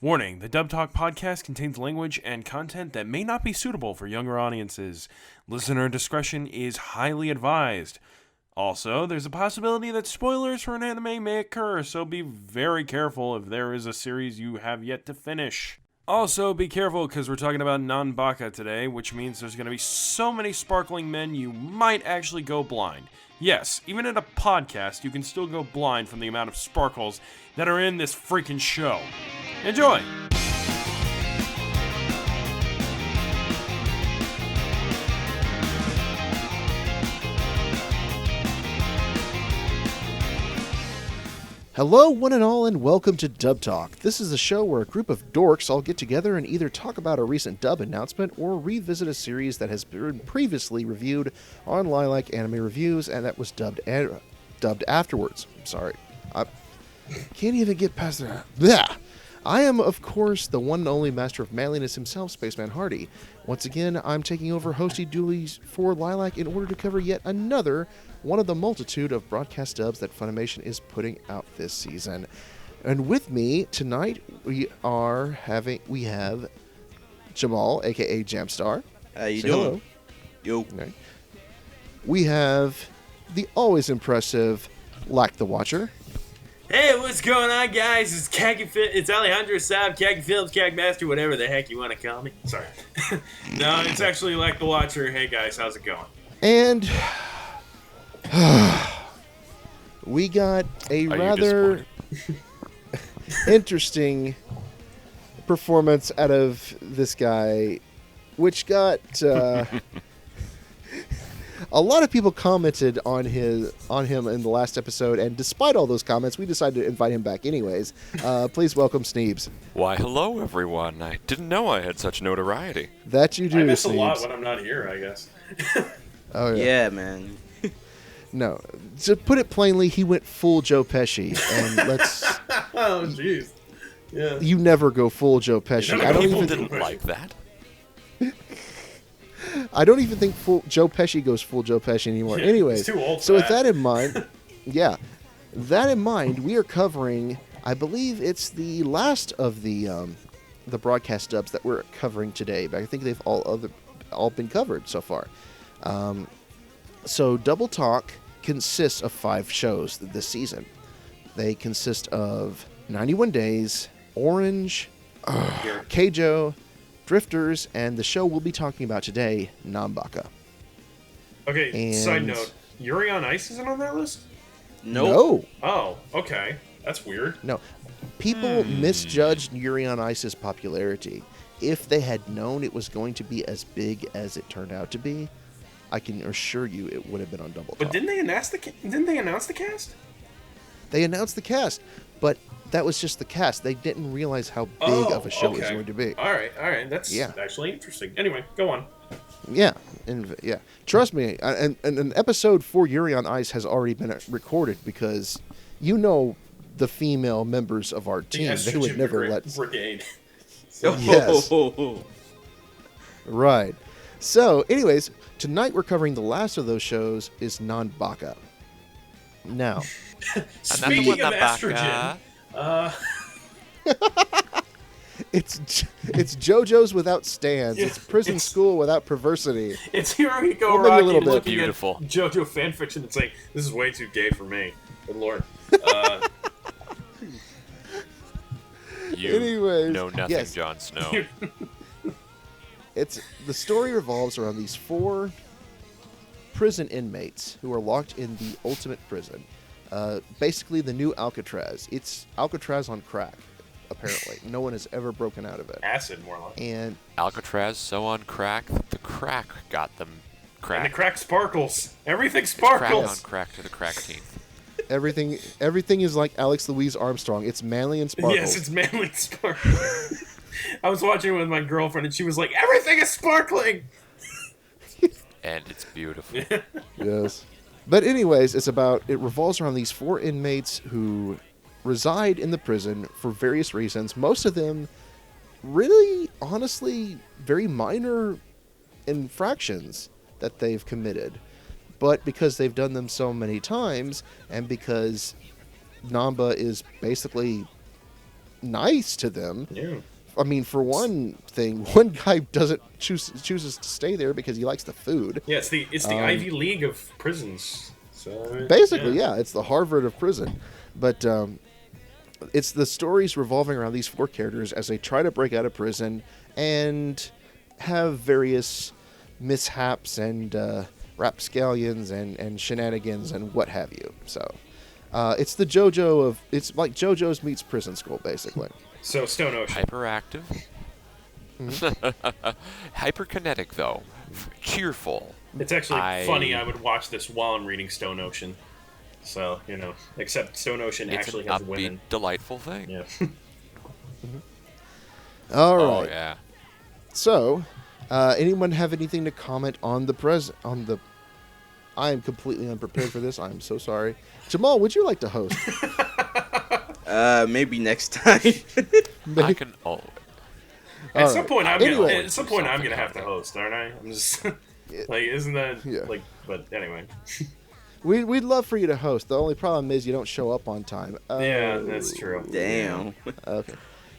Warning, the Dub Talk podcast contains language and content that may not be suitable for younger audiences. Listener discretion is highly advised. Also, there's a possibility that spoilers for an anime may occur, so be very careful if there is a series you have yet to finish. Also, be careful because we're talking about NANBAKA today, which means there's going to be so many sparkling men you might actually go blind. Yes, even at a podcast, you can still go blind from the amount of sparkles that are in this freaking show. Enjoy! Hello, one and all, and welcome to Dub Talk. This is a show where a group of dorks all get together and either talk about a recent dub announcement or revisit a series that has been previously reviewed on Lilac Anime Reviews and that was dubbed afterwards. I'm sorry. I can't even get past that. Blah! I am, of course, the one and only master of manliness himself, Spaceman Hardy. Once again, I'm taking over hosty duties for Lilac in order to cover yet another one of the multitude of broadcast dubs that Funimation is putting out this season. And with me tonight, we have Jamal, aka Jamstar. How you doing? Hello. Yo. Right. We have the always impressive Lack the Watcher. Hey, what's going on, guys? It's Alejandro Saab, Khaki Films, Khaki Master, whatever the heck you want to call me. Sorry. No, it's actually like the Watcher. Hey, guys, how's it going? And we got a rather interesting performance out of this guy, which got a lot of people commented on him in the last episode, and despite all those comments, we decided to invite him back anyways. Please welcome Sneebs. Why, hello, everyone. I didn't know I had such notoriety. That you do, I miss Sneebs. a lot when I'm not here, I guess. Oh, Yeah, man. No. To put it plainly, he went full Joe Pesci, and let's... Oh, jeez. Yeah. You never go full Joe Pesci. I don't People even didn't like that. I don't even think Joe Pesci goes full Joe Pesci anymore. Yeah, Anyways, he's too old for so with that. that in mind, that in mind, we are covering, I believe it's the last of the broadcast dubs that we're covering today, but I think they've all been covered so far. So Double Talk consists of 5 shows this season. They consist of 91 Days, Orange, Keijo, Drifters, and the show we'll be talking about today, NANBAKA. Okay, And- side note. Yuri on Ice isn't on that list? Nope. Oh, okay. That's weird. No. People misjudged Yuri on Ice's popularity. If they had known it was going to be as big as it turned out to be, I can assure you it would have been on Double Talk. But didn't they announce the cast? They announced the cast, but that was just the cast. They didn't realize how big of a show it was going to be. All right. That's actually interesting. Anyway, go on. Yeah, Trust me, and an episode for Yuri on Ice has already been recorded because the female members of our team, they would never let... Brigade. Yes. Right. So, anyways, tonight we're covering the last of those shows is NANBAKA. Now, Speaking of NANBAKA. estrogen, it's JoJo's without stands. It's prison school without perversity. it's Hirohiko Well, maybe a little Araki bit. looking Beautiful. at JoJo fanfiction and saying, this is way too gay for me. Good lord. You Anyways, know nothing, yes. Jon Snow. The story revolves around these 4 prison inmates who are locked in the ultimate prison. Basically, the new Alcatraz. It's Alcatraz on crack, apparently. No one has ever broken out of it. Acid, more like. And Alcatraz so on crack that the crack got them crack. And the crack sparkles. Everything Crack sparkles. on crack to the crack teeth. everything is like Alex Louise Armstrong. It's manly and sparkles. Yes, it's manly sparkles. I was watching it with my girlfriend, and she was like, everything is sparkling! And it's beautiful. Yes. But anyways, it revolves around these 4 inmates who reside in the prison for various reasons. Most of them really, honestly, very minor infractions that they've committed. But because they've done them so many times, and because Namba is basically nice to them. Yeah. I mean, for one thing, one guy chooses to stay there because he likes the food. Yeah, it's the Ivy League of prisons. So Basically, yeah, it's the Harvard of prison. But it's the stories revolving around these 4 characters as they try to break out of prison and have various mishaps and rapscallions and shenanigans and what have you. So it's the it's like JoJo's meets Prison School, basically. So Stone Ocean. Hyperactive. Hyperkinetic, though. Cheerful. It's actually funny. I would watch this while I'm reading Stone Ocean. So, except Stone Ocean It's actually an has upbeat, women. delightful thing. Yeah. All right. Oh, yeah. So, anyone have anything to comment on the I am completely unprepared for this. I'm so sorry. Jamal, would you like to host? Maybe next time. I can. Oh, At some point, I'm gonna something have to out host, aren't I? I'm just like, isn't that like? But anyway. We'd love for you to host. The only problem is you don't show up on time. Yeah, that's true. Damn. Okay.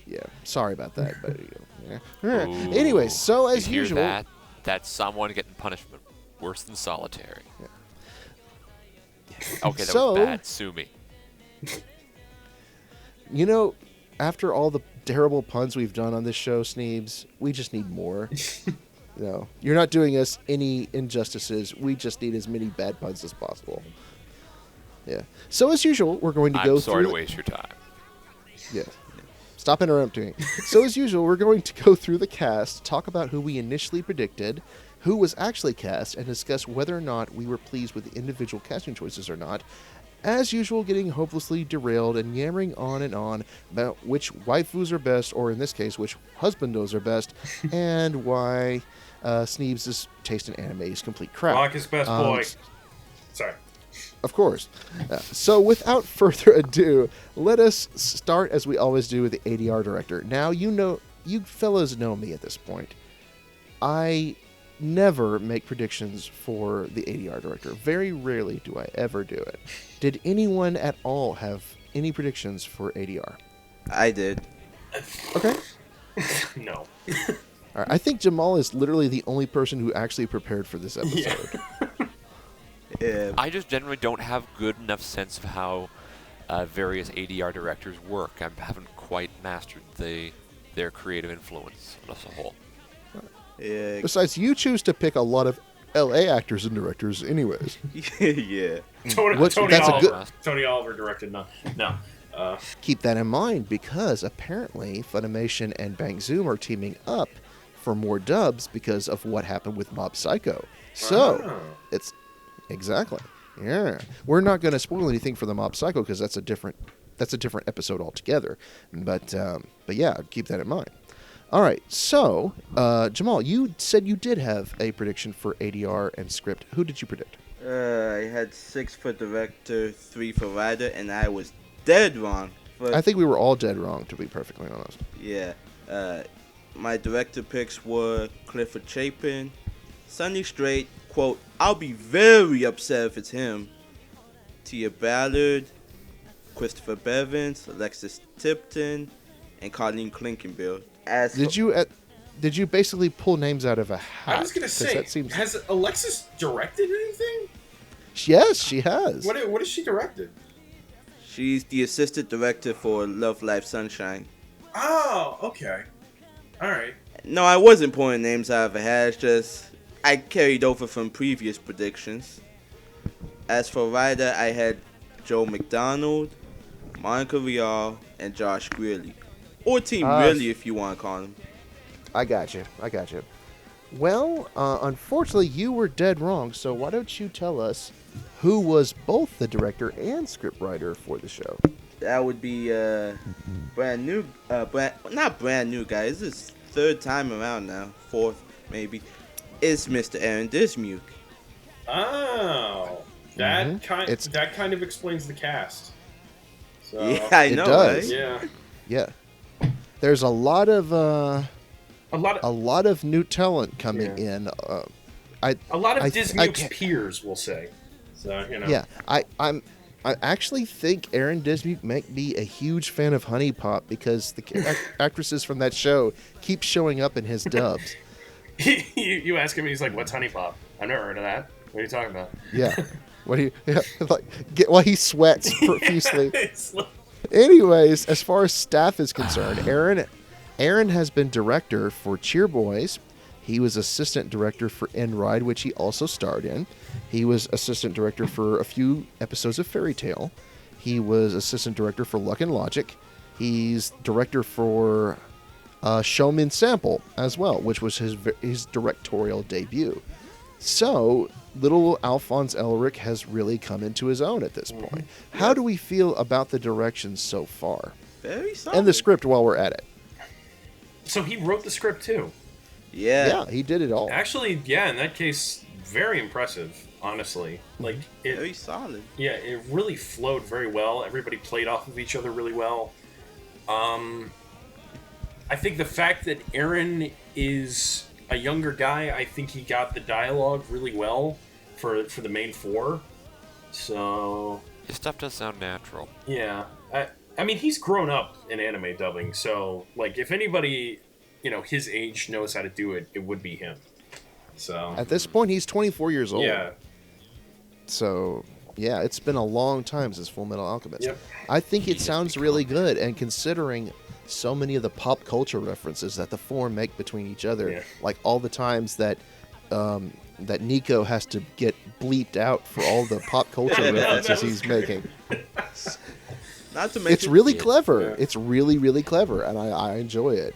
Yeah. Sorry about that. But, yeah. Ooh. Anyway, so as you hear usual, that? That's someone getting punishment worse than solitary. Okay, that So- was bad. Sue me. after all the terrible puns we've done on this show, Sneebs, we just need more. You're not doing us any injustices. We just need as many bad puns as possible. Yeah. So as usual, we're going to go I'm sorry through. to waste your time. Yeah. Stop interrupting. So as usual, we're going to go through the cast, talk about who we initially predicted, who was actually cast, and discuss whether or not we were pleased with the individual casting choices or not. As usual, getting hopelessly derailed and yammering on and on about which waifus are best, or in this case, which husbandos are best, and why Sneebs' taste in anime is complete crap. Rock is best boy. Sorry. Of course. So without further ado, let us start as we always do with the ADR director. Now, you fellas know me at this point. I never make predictions for the ADR director. Very rarely do I ever do it. Did anyone at all have any predictions for ADR? I did. Okay. No. All right. I think Jamal is literally the only person who actually prepared for this episode. Yeah. I just generally don't have good enough sense of how various ADR directors work. I haven't quite mastered their creative influence as a whole. Yeah. Besides, you choose to pick a lot of LA actors and directors anyways. Yeah. Tony That's a Oliver. good- Tony Oliver directed. No. Keep that in mind because apparently Funimation and Bang Zoom are teaming up for more dubs because of what happened with Mob Psycho. So it's exactly, yeah. We're not going to spoil anything for the Mob Psycho because that's a different episode altogether. But yeah, keep that in mind. All right, so Jamal, you said you did have a prediction for ADR and script. Who did you predict? I had 6 for director, 3 for writer, and I was dead wrong. But I think we were all dead wrong, to be perfectly honest. yeah. My director picks were Clifford Chapin, Sonny Strait, quote, I'll be very upset if it's him, Tia Ballard, Christopher Bevins, Alexis Tipton, and Colleen Klinkenbill. Did you basically pull names out of a hat? I was gonna 'Cause say, that seems... has Alexis directed anything? Yes, she has. What has she directed? She's the assistant director for Love Life Sunshine. Oh, okay. All right. No, I wasn't pulling names out of a hat. It's just I carried over from previous predictions. As for writer, I had Joe McDonald, Monica Rial, and Josh Greeley. Or Team Really, if you want to call him. I got you. Well, unfortunately, you were dead wrong. So why don't you tell us who was both the director and scriptwriter for the show? That would be brand new, not brand new guy. This is third time around now, fourth maybe. It's Mr. Aaron Dismuke. Oh, that Mm-hmm. that kind of explains the cast. So, Yeah, I It know, does. right? Yeah. Yeah, there's a lot of A lot of new talent coming in. Dismuke's can't- peers, we'll say. So Yeah, I actually think Aaron Dismuke might be a huge fan of Honey Pop because the actresses from that show keep showing up in his dubs. You ask him, he's like, "What's Honey Pop? I've never heard of that. What are you talking about?" Yeah. While he sweats profusely. Anyways, as far as staff is concerned, Aaron has been director for Cheer Boys. He was assistant director for End Ride, which he also starred in. He was assistant director for a few episodes of Fairy Tail. He was assistant director for Luck and Logic. He's director for Showman Sample as well, which was his directorial debut. So, little Alphonse Elric has really come into his own at this point. How do we feel about the direction so far? Very solid. And the script while we're at it. So he wrote the script too. Yeah. Yeah, he did it all. Actually, yeah, in that case, very impressive, honestly. Like, Very solid. Yeah, it really flowed very well. Everybody played off of each other really well. I think the fact that Aaron is a younger guy, I think he got the dialogue really well for the main four. So His stuff does sound natural. yeah, I mean, he's grown up in anime dubbing, so like if anybody, his age knows how to do it, it would be him. So At this point, he's 24 years old. yeah, So, yeah, it's been a long time since Full Metal Alchemist. Yep. I think it sounds really good, and considering so many of the pop culture references that the four make between each other, Yeah. like all the times that that Nico has to get bleeped out for all the pop culture references he's making. Not to mention, It's really clever. Yeah. It's really, really clever, and I enjoy it.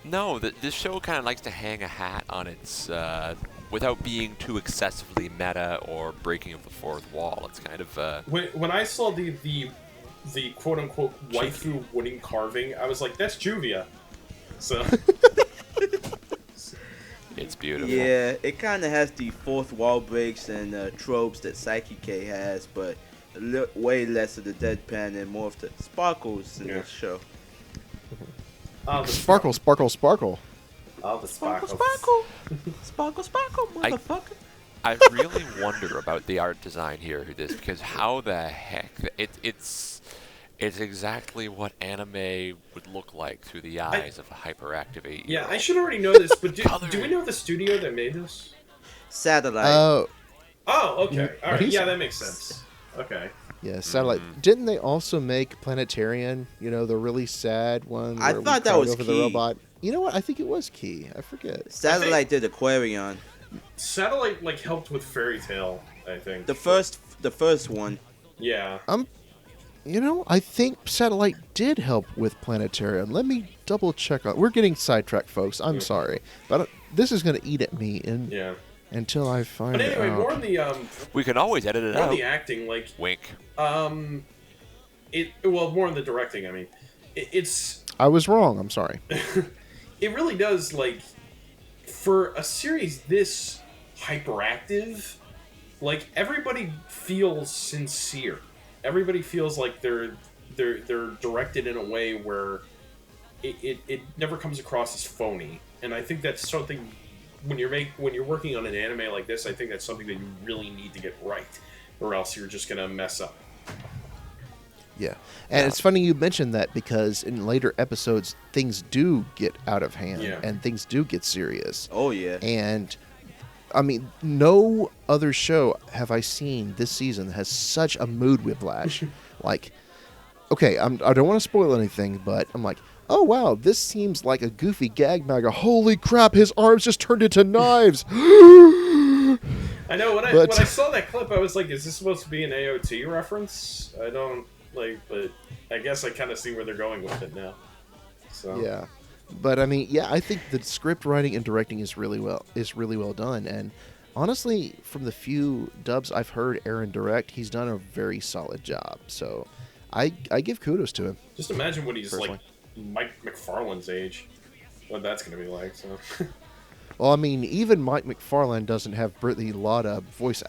No, this show kind of likes to hang a hat on its, without being too excessively meta or breaking of the fourth wall. It's kind of, when I saw the quote unquote waifu wooden carving, I was like, that's Juvia. So it's beautiful. Yeah, it kind of has the fourth wall breaks and tropes that Psyche has, but way less of the deadpan and more of the sparkles in this show. oh, the Sparkle, sparkle, sparkle. Oh, the sparkle. Sparkle, motherfucker. I really wonder about the art design here of this, because how the heck it's exactly what anime would look like through the eyes of a hyperactive 8-year-old. Yeah, I should already know this, but do Coloring. we know the studio that made this? Satellite. Oh, okay. All right. he's- Yeah, that makes sense. Okay. Yeah, Satellite. Didn't they also make Planetarian? The really sad one. I where we thought that cried was over the Key. robot. You know what? I think it was Key. I forget. Satellite did Aquarion. Satellite helped with Fairy Tail, I think. The first one. Yeah. I think Satellite did help with Planetarian. Let me double check. We're getting sidetracked, folks. I'm sorry, but this is going to eat at me Yeah. until I find But anyway, out. more on the We can always edit it more on out. the acting, Wink. more on the directing. I mean, it's I was wrong. I'm sorry. it really does for a series this hyperactive, everybody feels sincere. Everybody feels like they're directed in a way where it never comes across as phony. And I think that's something when you're working on an anime like this, I think that's something that you really need to get right, or else you're just gonna mess up. Yeah. And it's funny you mentioned that because in later episodes, things do get out of hand Yeah. and things do get serious. Oh yeah. And, I mean, no other show have I seen this season that has such a mood whiplash. Okay, I don't want to spoil anything, but I'm like, oh, wow, this seems like a goofy gag manga. Holy crap, his arms just turned into knives. I know when I saw that clip, I was like, is this supposed to be an AOT reference? I don't but I guess I kind of see where they're going with it now. So Yeah. But I mean, I think the script writing and directing is really well done. And honestly, from the few dubs I've heard Aaron direct, he's done a very solid job. So I give kudos to him. just imagine what he's Personally. Mike McFarlane's age. What that's gonna be like. So Well, I mean, even Mike McFarlane doesn't have Brittany Lotta voice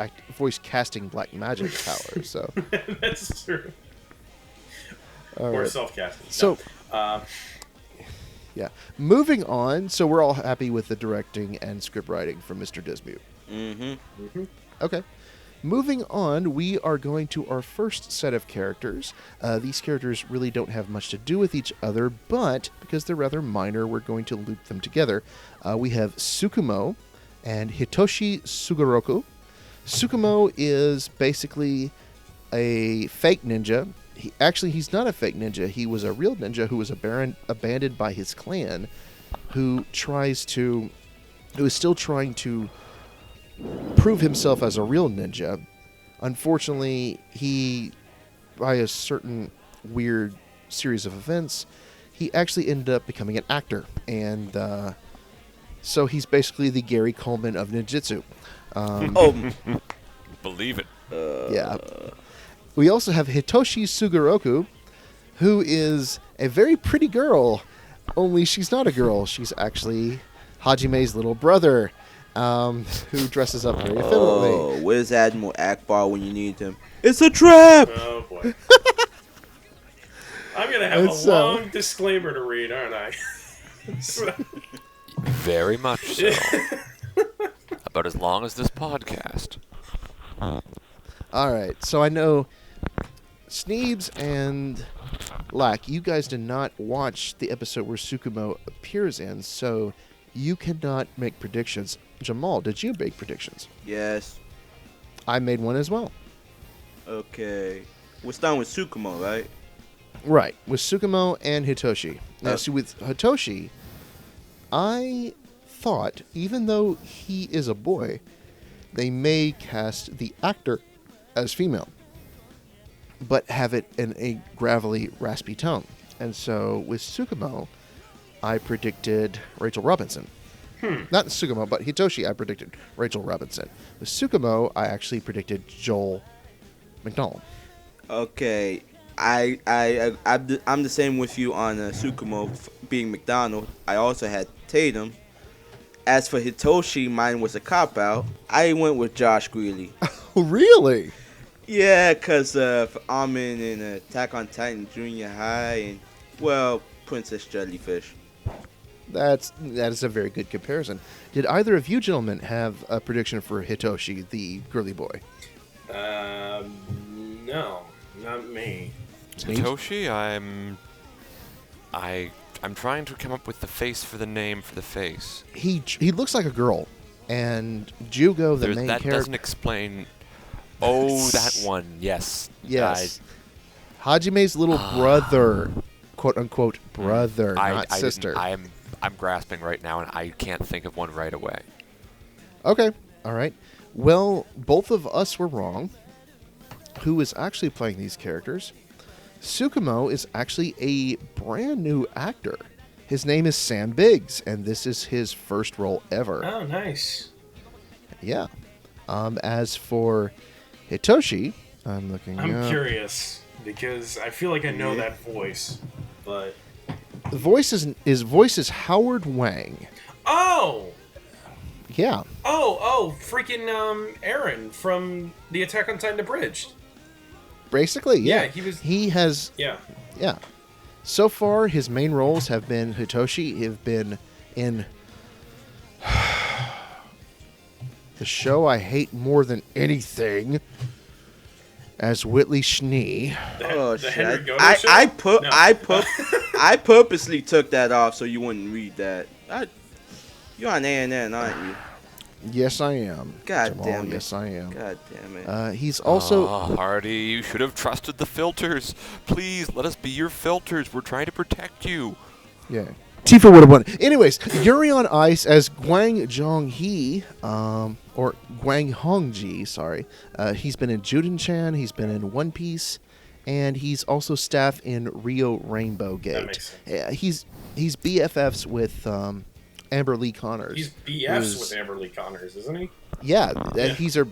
casting black magic power. So that's true. all Or right. self-casting. So No. yeah, moving on. So we're all happy with the directing and script writing from Mr. Dismute. Mm-hmm. Okay. Moving on, we are going to our first set of characters. These characters really don't have much to do with each other, but because they're rather minor, we're going to loop them together. We have TSUKUMO and Hitoshi Sugoroku. TSUKUMO is basically a fake ninja. He's not a fake ninja. He was a real ninja who was abandoned by his clan, who is still trying to prove himself as a real ninja. Unfortunately, by a certain weird series of events, he actually ended up becoming an actor. And so he's basically the Gary Coleman of ninjutsu. Believe it. Yeah. We also have Hitoshi Sugoroku, who is a very pretty girl, only she's not a girl. She's actually Hajime's little brother, who dresses up very effeminately. Oh, where's Admiral Akbar when you need him? It's a trap! Oh, boy. I'm going to have a long disclaimer to read, aren't I? Very much so. About as long as this podcast. All right, so I know Sneebs and Lack, you guys did not watch the episode where TSUKUMO appears in, so you cannot make predictions. Jamal, did you make predictions? Yes. I made one as well. Okay. We're starting with TSUKUMO, right? Right, with TSUKUMO and Hitoshi. Now, see, with Hitoshi, I thought, even though he is a boy, they may cast the actor as female, but have it in a gravelly, raspy tone. And so with TSUKUMO, I predicted Rachel Robinson. Not TSUKUMO, but Hitoshi, I predicted Rachel Robinson. With TSUKUMO, I actually predicted Joel McDonald. Okay. I'm the same with you on TSUKUMO being McDonald. I also had Tatum. As for Hitoshi, mine was a cop-out. I went with Josh Greeley. Really? Yeah, because of Armin in Attack on Titan Junior High and, well, Princess Jellyfish. That is a very good comparison. Did either of you gentlemen have a prediction for Hitoshi, the girly boy? No, not me. Hitoshi, I'm trying to come up with the face for the name for the face. He looks like a girl, and Jugo, the main that character, doesn't explain. Oh, that one. Yes. Yes. Hajime's little brother, quote unquote brother, not sister. I'm grasping right now, and I can't think of one right away. Okay. All right. Well, both of us were wrong. Who is actually playing these characters? TSUKUMO is actually a brand new actor. His name is Sam Biggs, and this is his first role ever. Oh, nice. Yeah. As for Hitoshi, I'm curious because I feel like I know that voice, but the voice is Howard Wang. Oh. Yeah. Oh, freaking Aaron from the Attack on Titan Abridged. Basically, yeah. He has. Yeah. So far, his main roles have been Hitoshi. Have been in the show I hate more than anything, as Whitley Schnee. Oh the shit! I purposely took that off so you wouldn't read that. You're on ANN, aren't you? Yes, I am. God Jamal, damn it! Yes, I am. God damn it! He's also. Hardy, you should have trusted the filters. Please let us be your filters. We're trying to protect you. Yeah. Tifa would have won. Anyways, Yuri on Ice as Gwang Jong-hee, or Gwang Hong-ji, sorry. He's been in Juden-chan, he's been in One Piece, and he's also staff in Rio Rainbow Gate. That makes sense. He's BFFs with Amber Lee Connors. He's BFs with Amber Lee Connors, isn't he? Yeah, he's her.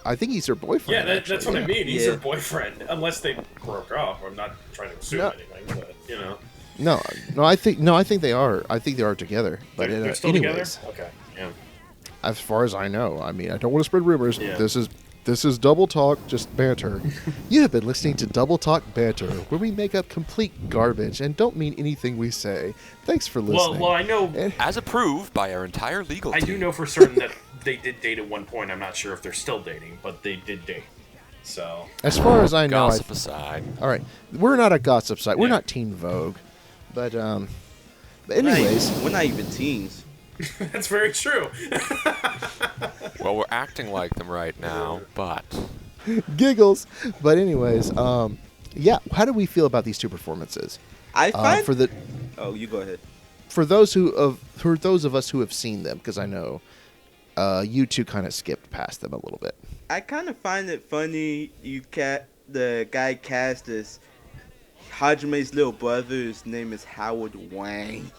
I think he's her boyfriend. Yeah, that's what I mean. He's Yeah. her boyfriend, unless they broke up. I'm not trying to assume anything, but you know. No, I think they are. I think they are together. But They're still anyways, together. Okay. Yeah. as far as I know, I mean, I don't want to spread rumors. Yeah. This is This is Double Talk, just banter. You have been listening to Double Talk Banter, where we make up complete garbage and don't mean anything we say. Thanks for listening. Well, I know. And- As approved by our entire legal team. I do know for certain that they did date at one point. I'm not sure if they're still dating, but they did date. So. as far as I know, Gossip aside. all right, we're not a gossip site. We're Yeah. not Teen Vogue, but anyways, we're not even teens. That's very true. Well, we're acting like them right now, but giggles. But anyways, yeah. How do we feel about these two performances? I find For the Oh, you go ahead. for those for those of us who have seen them, because I know you two kind of skipped past them a little bit. I kind of find it funny the guy cast as Hajime's little brother. His name is Howard Wang.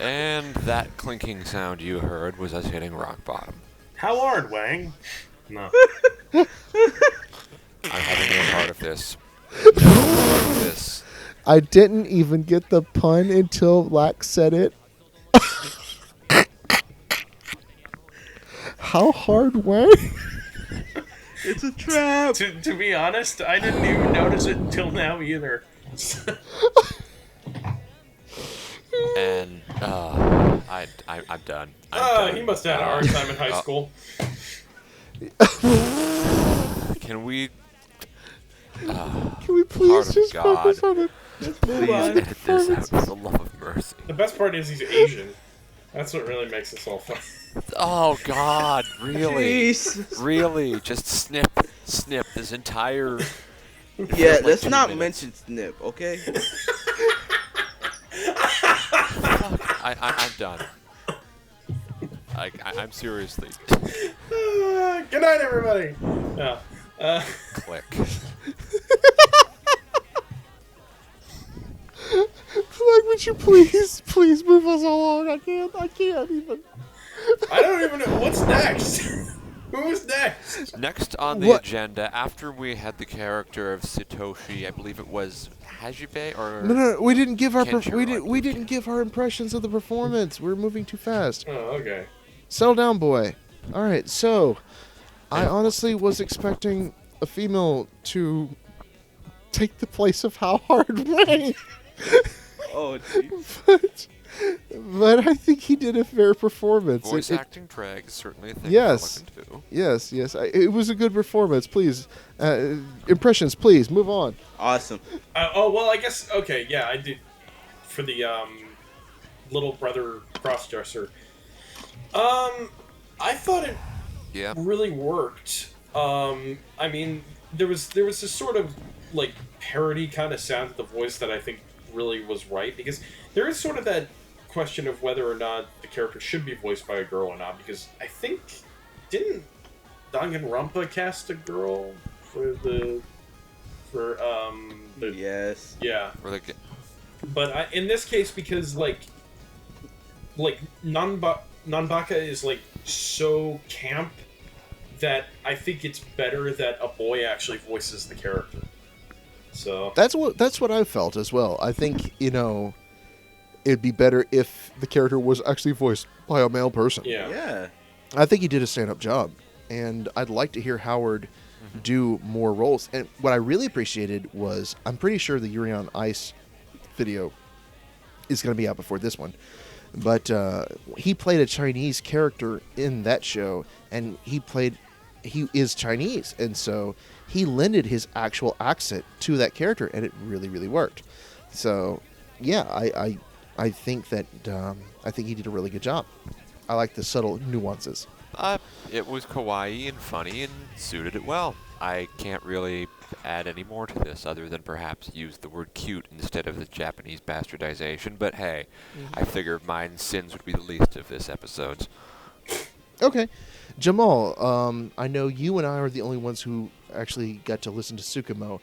and that clinking sound you heard was us hitting rock bottom. How hard, Wang? No. I'm having no part of this. No part of this. I didn't even get the pun until Lax said it. How hard way? It's a trap. To be honest, I didn't even notice it until now either. And I'm done. I'm done. He must have had a hard time in high school. Can we? Can we Heart please of just God. focus on it? Please edit this out for the love of mercy. The best part is he's Asian. That's what really makes this all fun. Oh God, really? Jeez. Really? Just snip this entire. Yeah, like let's 2 not minutes. mention Snip, okay? I'm done. I'm seriously. Good night, everybody. Yeah. Click. Like, would you please move us along? I can't even. I don't even know what's next. Who's next? Next on the What? agenda, after we had the character of Satoshi, I believe it was Hajime or No, we didn't give our Kenshiro, we didn't give our impressions of the performance. We're moving too fast. Oh, okay. Settle down, boy. All right, so I honestly was expecting a female to take the place of How Hard Way, Oh, jeez. but I think he did a fair performance. voice It- acting drag is certainly a thing Yes. to look into. Yes, it was a good performance. Please, impressions, please move on. Awesome. Well, I guess, okay, yeah, I did, for the, little brother crossdresser. I thought it Yeah. really worked. I mean, there was this sort of, like, parody kind of sound to the voice that I think really was right, because there is sort of that question of whether or not the character should be voiced by a girl or not, because I think, didn't Danganronpa cast a girl for the Yes. yeah, Or the, but in this case, because like Nanbaka is like so camp that I think it's better that a boy actually voices the character. So That's what I felt as well. I think it'd be better if the character was actually voiced by a male person. yeah. Yeah. I think he did a stand-up job, and I'd like to hear Howard do more roles. And what I really appreciated was, I'm pretty sure the Yuri on Ice video is going to be out before this one, but he played a Chinese character in that show, and he is Chinese, and so he lended his actual accent to that character, and it really, really worked. So, yeah, I think that I think he did a really good job. I like the subtle nuances. it was kawaii and funny and suited it well. I can't really add any more to this other than perhaps use the word cute instead of the Japanese bastardization, but hey, I figured mine sins would be the least of this episode's. Okay. Jamal, I know you and I are the only ones who actually got to listen to TSUKUMO.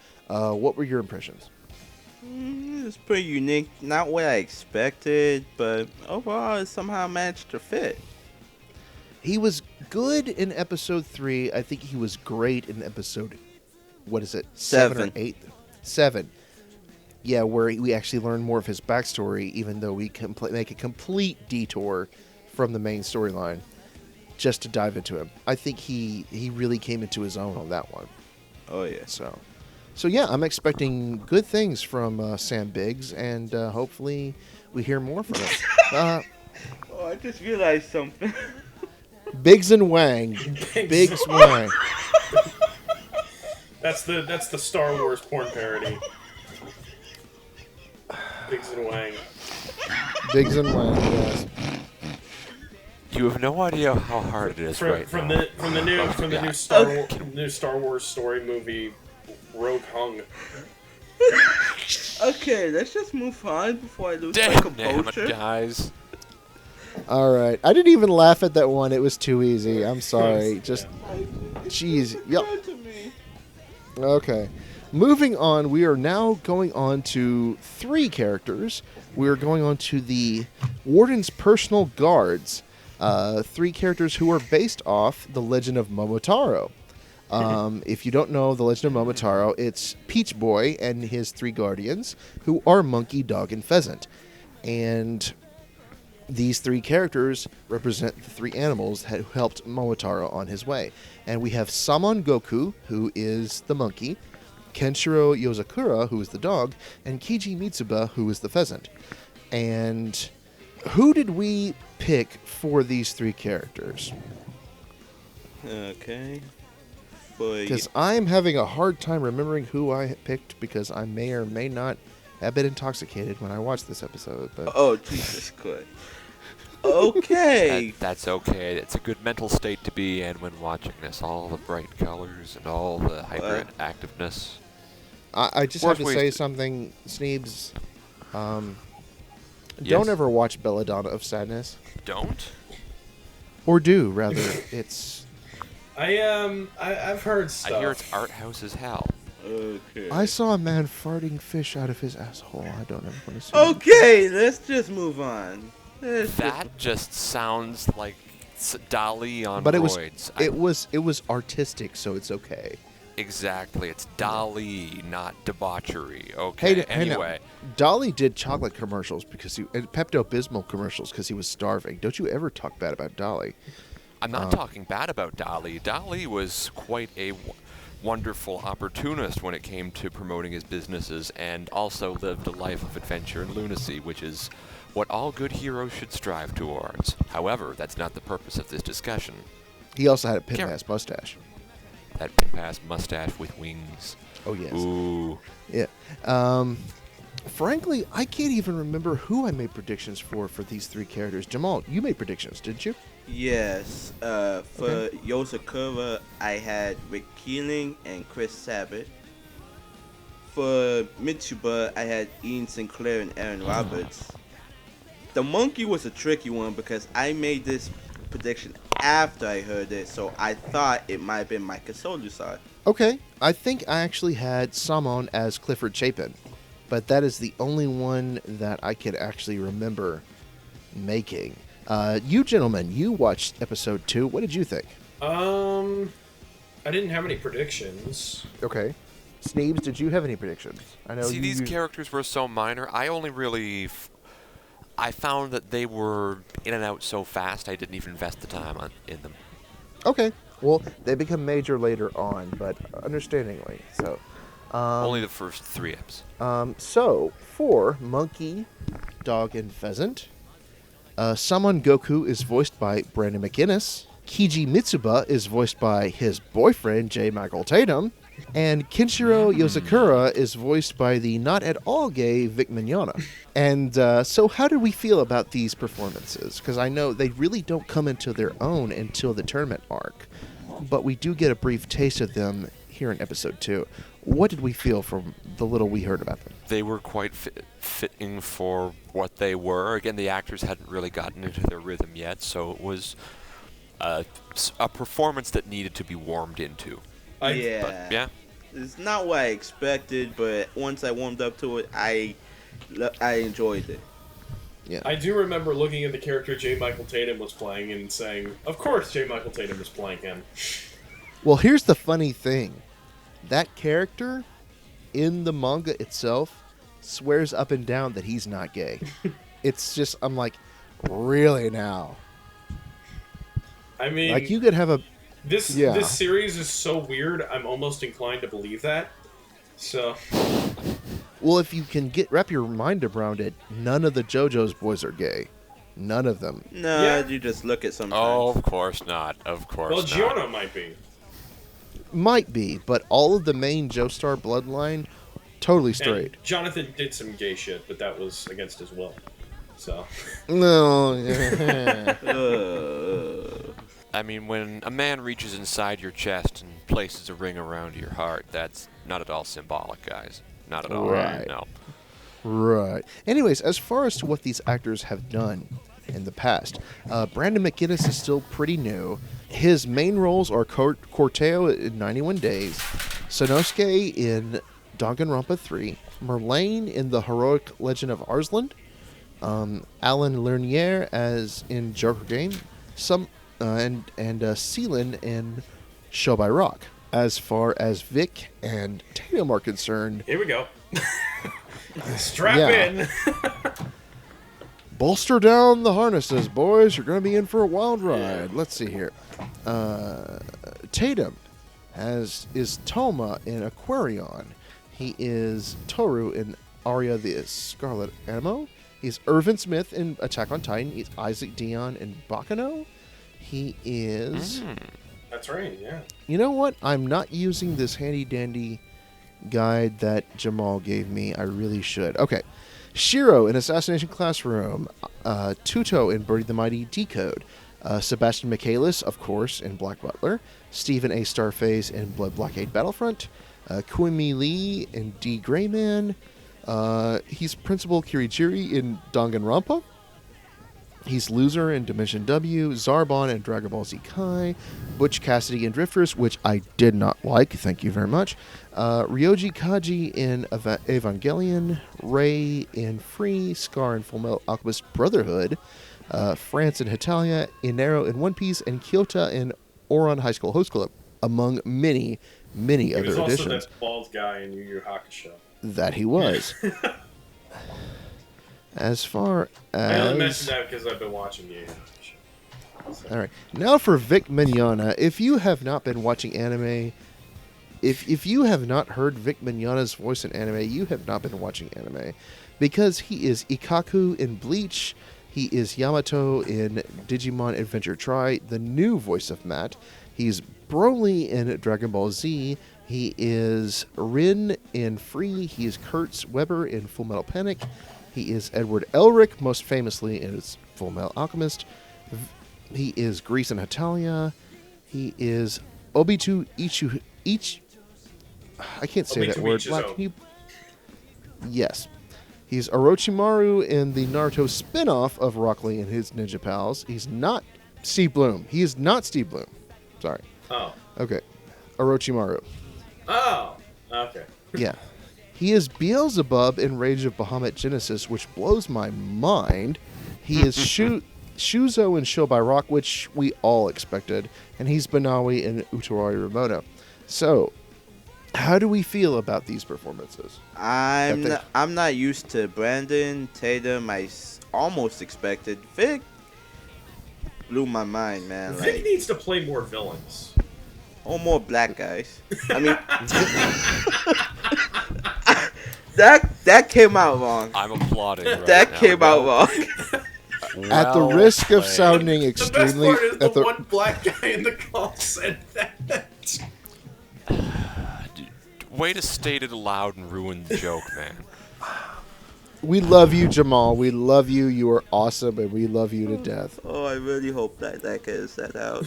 What were your impressions? It's pretty unique. Not what I expected, but overall, it somehow managed to fit. He was good in episode 3. I think he was great in episode, what is it, 7 or 7. 8? 7. Yeah, where we actually learn more of his backstory, even though we make a complete detour from the main storyline. just to dive into him. I think he really came into his own on that one. Oh yeah. So yeah, I'm expecting good things from Sam Biggs, and hopefully we hear more from him. Oh, I just realized something. Biggs and Wang. Biggs Wang. That's the Star Wars porn parody. Biggs and Wang. Biggs and Wang, yes. You have no idea how hard it is From now. the new Star Wars story movie, Rogue Hung. Okay, let's just move on before I lose my Damn it, composure. guys. All right. I didn't even laugh at that one. It was too easy. I'm sorry. Just, jeez. Yep. To me. Okay. Moving on, we are now going on to 3 characters. We are going on to the Warden's personal guards. 3 characters who are based off the Legend of Momotaro. If you don't know the Legend of Momotaro, it's Peach Boy and his 3 guardians, who are Monkey, Dog, and Pheasant. And these 3 characters represent the 3 animals that helped Momotaro on his way. And we have Samon Goku, who is the monkey, Kenshiro Yozakura, who is the dog, and Kiji Mitsuba, who is the pheasant. And who did we pick for these 3 characters? Okay. Because I'm having a hard time remembering who I picked, because I may or may not have been intoxicated when I watched this episode. But Oh, Jesus Christ. Okay. That's okay. It's a good mental state to be in when watching this. All the bright colors and all the hyperactiveness. I just Worst have to ways say to- something, Sneebs. Yes? Don't ever watch Belladonna of Sadness. Don't? Or do, rather. It's... I've heard stuff. I hear it's art house as hell. Okay. I saw a man farting fish out of his asshole. I don't ever want to see it. Okay, let's just move on. That just sounds like Dali on But roids. it was artistic, so it's okay. Exactly. It's Dali, not debauchery. Okay. Hey, Anyway. now, Dolly did chocolate commercials and Pepto-Bismol commercials because he was starving. Don't you ever talk bad about Dolly. I'm not talking bad about Dali. Dali was quite a wonderful opportunist when it came to promoting his businesses, and also lived a life of adventure and lunacy, which is what all good heroes should strive towards. However, that's not the purpose of this discussion. He also had a Sure. pimp-ass mustache. That pimp-ass mustache with wings. Oh, yes. Ooh. Yeah. Frankly, I can't even remember who I made predictions for these 3 characters. Jamal, you made predictions, didn't you? Yes. For Yozakura, I had Rick Keeling and Chris Sabat. For Mitsuba, I had Ian Sinclair and Aaron Roberts. The monkey was a tricky one because I made this prediction after I heard it, so I thought it might have been Micah Solusai. Okay. I think I actually had Samon as Clifford Chapin, but that is the only one that I could actually remember making. You gentlemen, you watched episode 2. What did you think? I didn't have any predictions. Okay. Sneebs, did you have any predictions? I know. See, these characters were so minor. I only really... I found that they were in and out so fast, I didn't even invest the time in them. Okay. Well, they become major later on, but understandingly. So, Only the first 3 eps. so for Monkey, Dog, and Pheasant, Samon Goku is voiced by Brandon McInnes. Kiji Mitsuba is voiced by his boyfriend, J. Michael Tatum. And Kenshiro Yozakura is voiced by the not at all gay Vic Mignogna. And so how did we feel about these performances? Because I know they really don't come into their own until the tournament arc. But we do get a brief taste of them here in episode 2. What did we feel from the little we heard about them? They were quite fitting for what they were. Again, the actors hadn't really gotten into their rhythm yet, so it was a performance that needed to be warmed into. Yeah. But, yeah. It's not what I expected, but once I warmed up to it, I enjoyed it. Yeah. I do remember looking at the character J. Michael Tatum was playing and saying, of course J. Michael Tatum is playing him. Well, here's the funny thing. That character, in the manga itself, swears up and down that he's not gay. It's just, I'm like, really now? I mean, Like, you could have a... this series is so weird, I'm almost inclined to believe that. So... Well, if you can wrap your mind around it, none of the JoJo's boys are gay. None of them. No, Yeah. you just look at sometimes. Oh, of course not. Of course Well, not. Giorno might be. Might be, but all of the main Joestar bloodline, totally straight. And Jonathan did some gay shit, but that was against his will. So... No. I mean, when a man reaches inside your chest and places a ring around your heart, that's not at all symbolic, guys. Not at all. Right. No. Right. Anyways, as far as to what these actors have done in the past, Brandon McGinnis is still pretty new. His main roles are Corteo in 91 Days, Sonosuke in Danganronpa 3, Merlane in The Heroic Legend of Arslan, Alan Lernier as in Joker Game, and Seelan in Show by Rock. As far as Vic and Tatum are concerned, Here we go. Strap Yeah. in. bolster down the harnesses, boys. You're going to be in for a wild ride. Let's see here. Tatum is Toma in Aquarion. He is Toru in Arya the Scarlet Ammo. He's Irvin Smith in Attack on Titan. He's Isaac Dion in Bakano. He is... That's right, yeah. You know what? I'm not using this handy-dandy guide that Jamal gave me. I really should. Okay. Shiro in Assassination Classroom. Tuto in Birdie the Mighty Decode. Sebastian Michaelis, of course, in Black Butler. Stephen A. Starface in Blood Blockade Battlefront. Kuimi Lee in D. Greyman. He's Principal Kirijiri in Danganronpa. He's Loser in Dimension W, Zarbon in Dragon Ball Z Kai, Butch Cassidy in Drifters, which I did not like, thank you very much, Ryoji Kaji in Evangelion, Rei in Free, Scar in Fullmetal Alchemist Brotherhood, France in Hetalia, Inero in One Piece, and Kyota in Ouran High School Host Club, among many, many He other was also additions. that bald guy in Yu Yu Hakusho. That he was. As far as... I only mentioned that because I've been watching Yu Yu Hakusho. So. All right. Now for Vic Mignogna. If you have not been watching anime, if you have not heard Vic Mignogna's voice in anime, you have not been watching anime. Because he is Ikaku in Bleach. He is Yamato in Digimon Adventure Tri, the new voice of Matt. He's Broly in Dragon Ball Z. He is Rin in Free. He is Kurtz Weber in Full Metal Panic. He is Edward Elric, most famously in Full Metal Alchemist. He is Grease in Hetalia. He is Obitu I can't say that word. Black, can you... Yes. He's Orochimaru in the Naruto spin-off of Rock Lee and his Ninja Pals. He's not Steve Bloom. He is not Steve Bloom. Sorry. Oh. Okay. Orochimaru. Oh. Okay. Yeah. He is Beelzebub in Rage of Bahamut Genesis, which blows my mind. He is Shuzo in Show by Rock, which we all expected. And he's Banawi in Utori Ramono. So, how do we feel about these performances? I'm not used to Brandon, Tatum. I almost expected. Vic blew my mind, man. Vic Like, needs to play more villains. or more black guys. I mean, that came out wrong. I'm applauding right That now. came out wrong. At the Well risk of played. sounding The best extremely... part is at the the- one black guy in the call said that. Way to state it aloud and ruin the joke, man. We love you, Jamal. We love you. You are awesome, and we love you to death. Oh, I really hope that gets that out.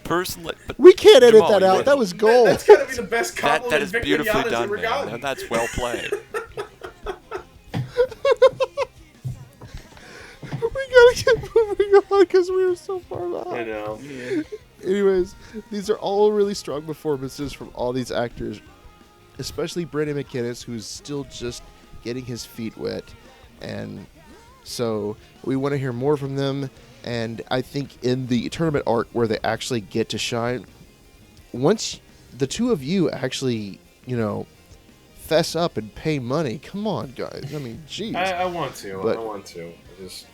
Personally, but We can't edit Jamal, that you out. wouldn't. That was gold. That's gotta be the best compliment that is Vic beautifully Mignogna's done, ever man. gotten. That's well played. We gotta get moving on because we were so far I behind. know. Anyways, these are all really strong performances from all these actors, especially Brandon McKinnis, who's still just getting his feet wet. And so we want to hear more from them. And I think in the tournament arc where they actually get to shine, once the two of you actually, fess up and pay money, come on, guys. I mean, geez. I want to. But- I want to. I just...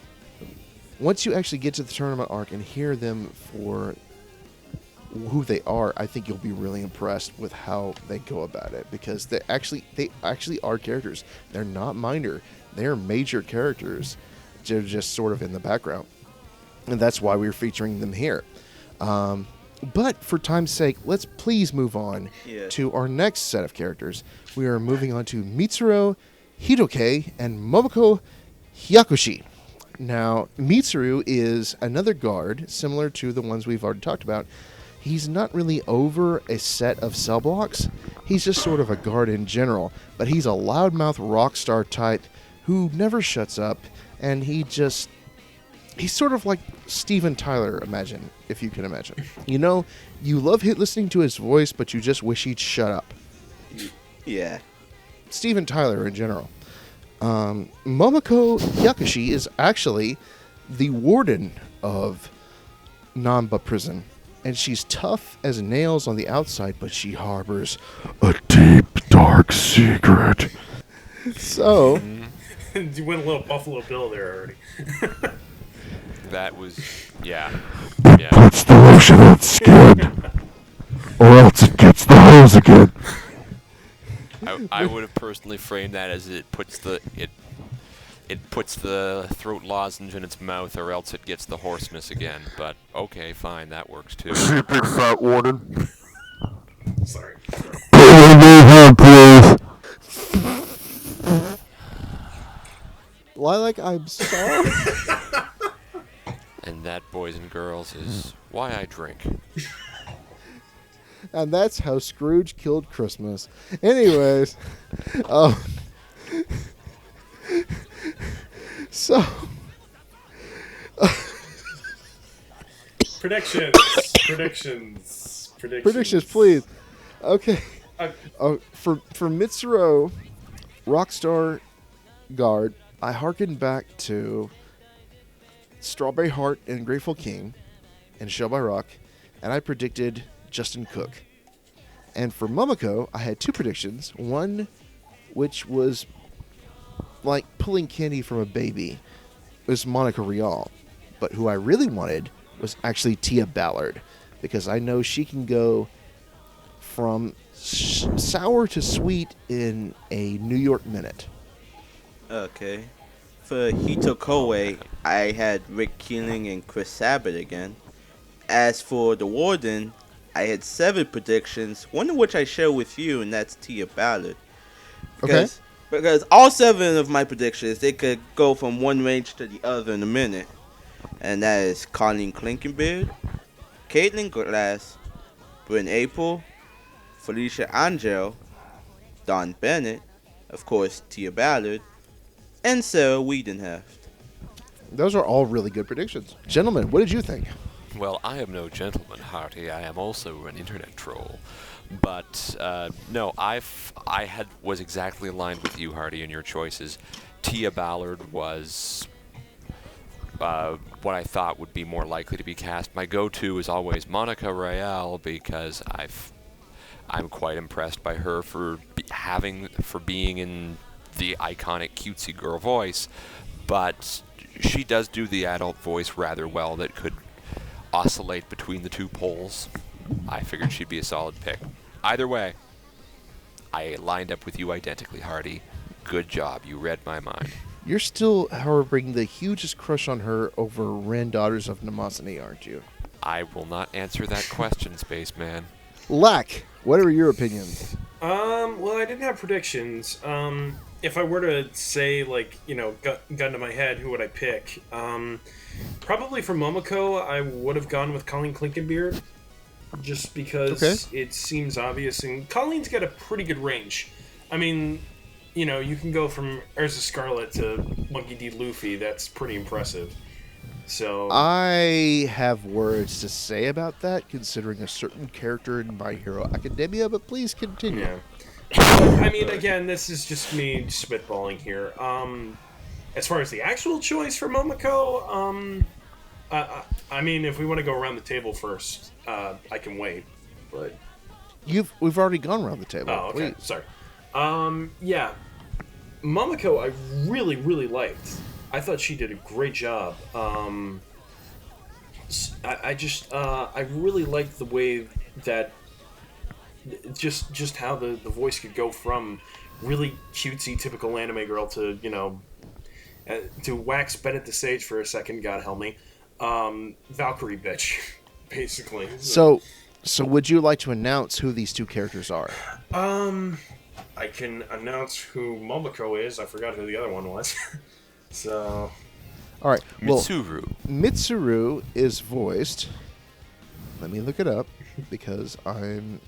once you actually get to the tournament arc and hear them for who they are, I think you'll be really impressed with how they go about it, because they actually are characters. They're not minor. They're major characters. They're just sort of in the background. And that's why we're featuring them here. But for time's sake, let's please move on to our next set of characters. We are moving on to MITSURU, HITOKE, and Momoko Hyakushi. Now, MITSURU is another guard, similar to the ones we've already talked about. He's not really over a set of cell blocks. He's just sort of a guard in general. But he's a loudmouth rock star type who never shuts up, and he's sort of like Steven Tyler, imagine, if you can imagine. You know, you love listening to his voice, but you just wish he'd shut up. Yeah. Steven Tyler in general. Momoko Hyakushi is actually the warden of Nanba Prison. And she's tough as nails on the outside, but she harbors a deep, dark secret. So... You went a little Buffalo Bill there already. That was, yeah. Puts the lotion on its skin, or else it gets the hose again. I would have personally framed that as it puts the throat lozenge in its mouth, or else it gets the hoarseness again. But okay, fine, that works too. Big fat warden. Sorry. Lilac, I'm sorry. And that, boys and girls, is why I drink. And that's how Scrooge killed Christmas. Anyways, so Predictions, please. Okay. For MITSURU, Rockstar Guard, I harkened back to Strawberry Heart and Grateful King and Show by Rock, and I predicted Justin Cook. And for Momoko, I had two predictions. One, which was like pulling candy from a baby, was Monica Rial. But who I really wanted was actually Tia Ballard, because I know she can go from sour to sweet in a New York minute. Okay. For HITOKOE, I had Rick Keeling and Chris Sabat again. As for the Warden, I had 7 predictions, one of which I share with you, and that's Tia Ballard. Because all 7 of my predictions, they could go from one range to the other in a minute. And that is Colleen Klinkenbeard, Caitlin Glass, Bryn April, Felicia Angel, Don Bennett, of course Tia Ballard, and Sarah Wiedenheft. Those are all really good predictions. Gentlemen, what did you think? Well, I am no gentleman, Harty. I am also an internet troll. But no, was exactly aligned with you, Harty, in your choices. Tia Ballard was what I thought would be more likely to be cast. My go-to is always Monica Rial, because I'm quite impressed by her for being in the iconic cutesy girl voice, but she does do the adult voice rather well that could oscillate between the two poles. I figured she'd be a solid pick. Either way, I lined up with you identically, Hardy. Good job, you read my mind. You're still harboring the hugest crush on her over Ren Daughters of Nemosini, aren't you? I will not answer that question, Spaceman. Lack, what are your opinions? Well, I didn't have predictions. If I were to say, like, gun to my head, who would I pick? Probably for Momoko, I would have gone with Colleen Klinkenbeard, just because it seems obvious. And Colleen's got a pretty good range. I mean, you can go from Urza Scarlet to Monkey D. Luffy. That's pretty impressive. So I have words to say about that, considering a certain character in My Hero Academia, but please continue. Yeah. I mean, again, this is just me spitballing here. As far as the actual choice for Momoko, I mean, if we want to go around the table first, I can wait. But we've already gone around the table. Oh, okay. Please. Sorry. Yeah. Momoko, I really, really liked. I thought she did a great job. I really liked the way that just how the voice could go from really cutesy, typical anime girl to, to wax Bennett the Sage for a second, God help me, Valkyrie bitch, basically. So would you like to announce who these two characters are? I can announce who Momoko is. I forgot who the other one was. So... All right. Well, MITSURU is voiced. Let me look it up because I'm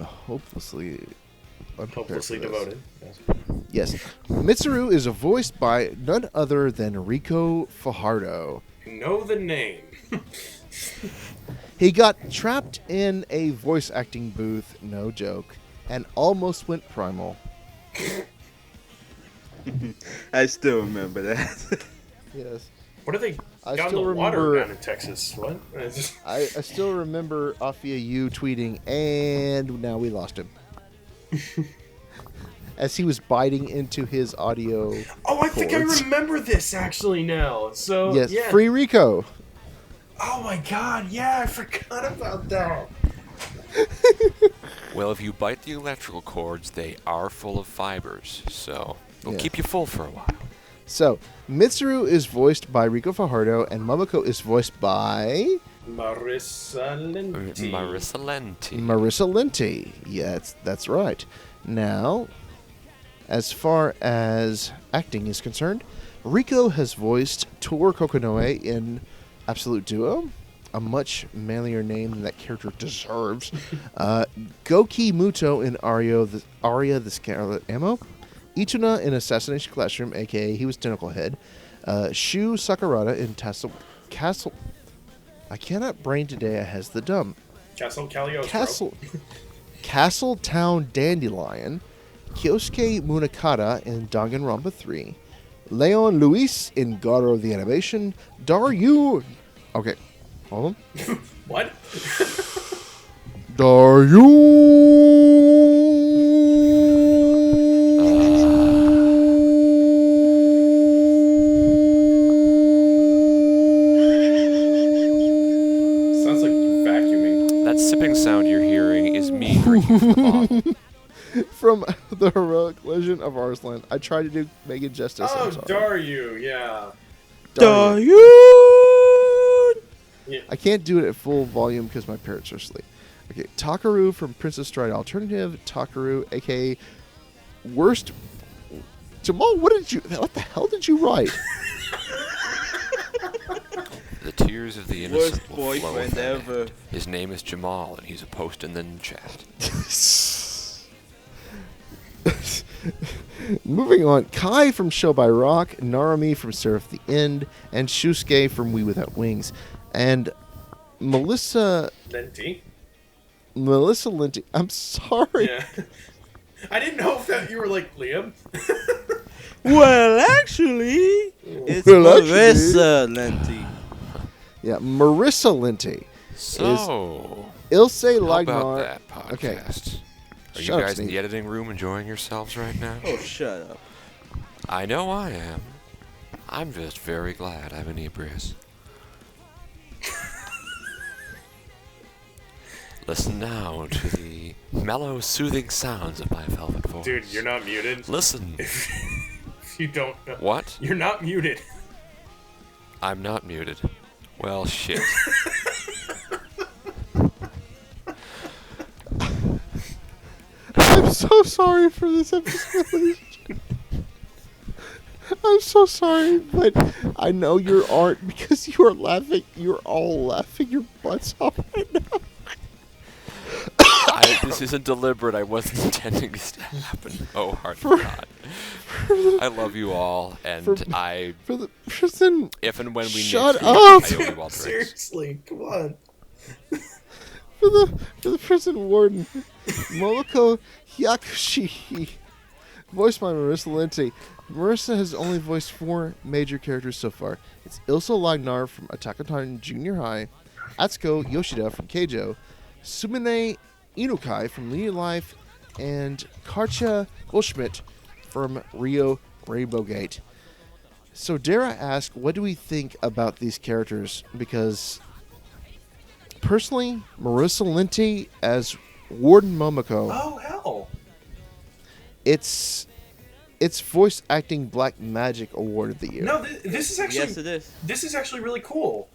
hopelessly devoted. Yes. MITSURU is voiced by none other than Riko Fajardo. Know the name. He got trapped in a voice acting booth, no joke, and almost went primal. I still remember that. Yes. What are they I got in still the water remember- down in Texas? What? I still remember Afia Yu tweeting, and now we lost him. As he was biting into his audio. Oh, I think I cords. remember this actually now. So Yes, yeah. Free Rico. Oh my God! Yeah, I forgot about that. Well, if you bite the electrical cords, they are full of fibers, so it'll Yeah. keep you full for a while. So, MITSURU is voiced by Riko Fajardo, and Momoko is voiced by Marissa Lenti. Marissa Lenti. Yeah, that's right. Now, as far as acting is concerned, Riko has voiced Tor Kokonoe in Absolute Duo, a much manlier name than that character deserves. Goki Muto in Aria the Scarlet Ammo. Ituna in Assassination Classroom, a.k.a. he was Tentacle Head. Shu Sakurada in Castle... I cannot brain today, I has the dumb. Castle Cagliostro. Castle Town Dandelion. Kyosuke Munakata in Danganronpa 3. Leon Luis in Garo the Animation. Daryu... Okay, hold on. What? Sounds like you're vacuuming. That sipping sound you're hearing is me drinking from the bottle. From the heroic legend of Arslan. I tried to do Megan justice. Oh, I'm sorry. Daryu, yeah. Daryu. Yeah. I can't do it at full volume because my parents are asleep. Okay, Takaru from Princess Stride Alternative. Takaru, aka worst. Jamal, what the hell did you write? The tears of the innocent Worst will flow boyfriend without ever. end. His name is Jamal, and he's a post in the chat. Moving on, Kai from Show by Rock, Narumi from Seraph the End, and Shusuke from We Without Wings. And Melissa Lenti. I'm sorry. Yeah. I didn't know if that you were like Liam. Well, actually, it's Well, actually- Marissa Lenti. Yeah, Marissa Lenti. So, Ilse how Lagnar. about that podcast? Okay. Are you Shut up, guys in Steve. the editing room enjoying yourselves right now? Oh, shut up. I know I am. I'm just very glad I'm inebrious. Listen now to the mellow, soothing sounds of my velvet voice. Dude, you're not muted. Listen. If you don't know. What? You're not muted. I'm not muted. Well, shit. I'm so sorry for this episode. I'm so sorry, but I know you aren't because you are laughing. You're all laughing your butts off right now. This isn't deliberate. I wasn't intending this to happen. Oh, heart to God. I love you all, and For the person. if and when we Shut need to, up! I owe you all drinks. Seriously, come on. For the prison warden, Momoko Hyakushi, voiced by Marissa Lenti. Marissa has only voiced 4 major characters so far. It's Ilse Lagnar from Attack on Titan Junior High, Atsuko Yoshida from Keijo, Sumine Inukai from Linear Life, and Karcha Goldschmidt from Rio Rainbow Gate. So dare I ask, what do we think about these characters? Because personally, Marissa Linty as Warden Momoko, Oh hell! it's voice acting Black Magic Award of the year. No, this is actually Yes, it is. This is actually really cool.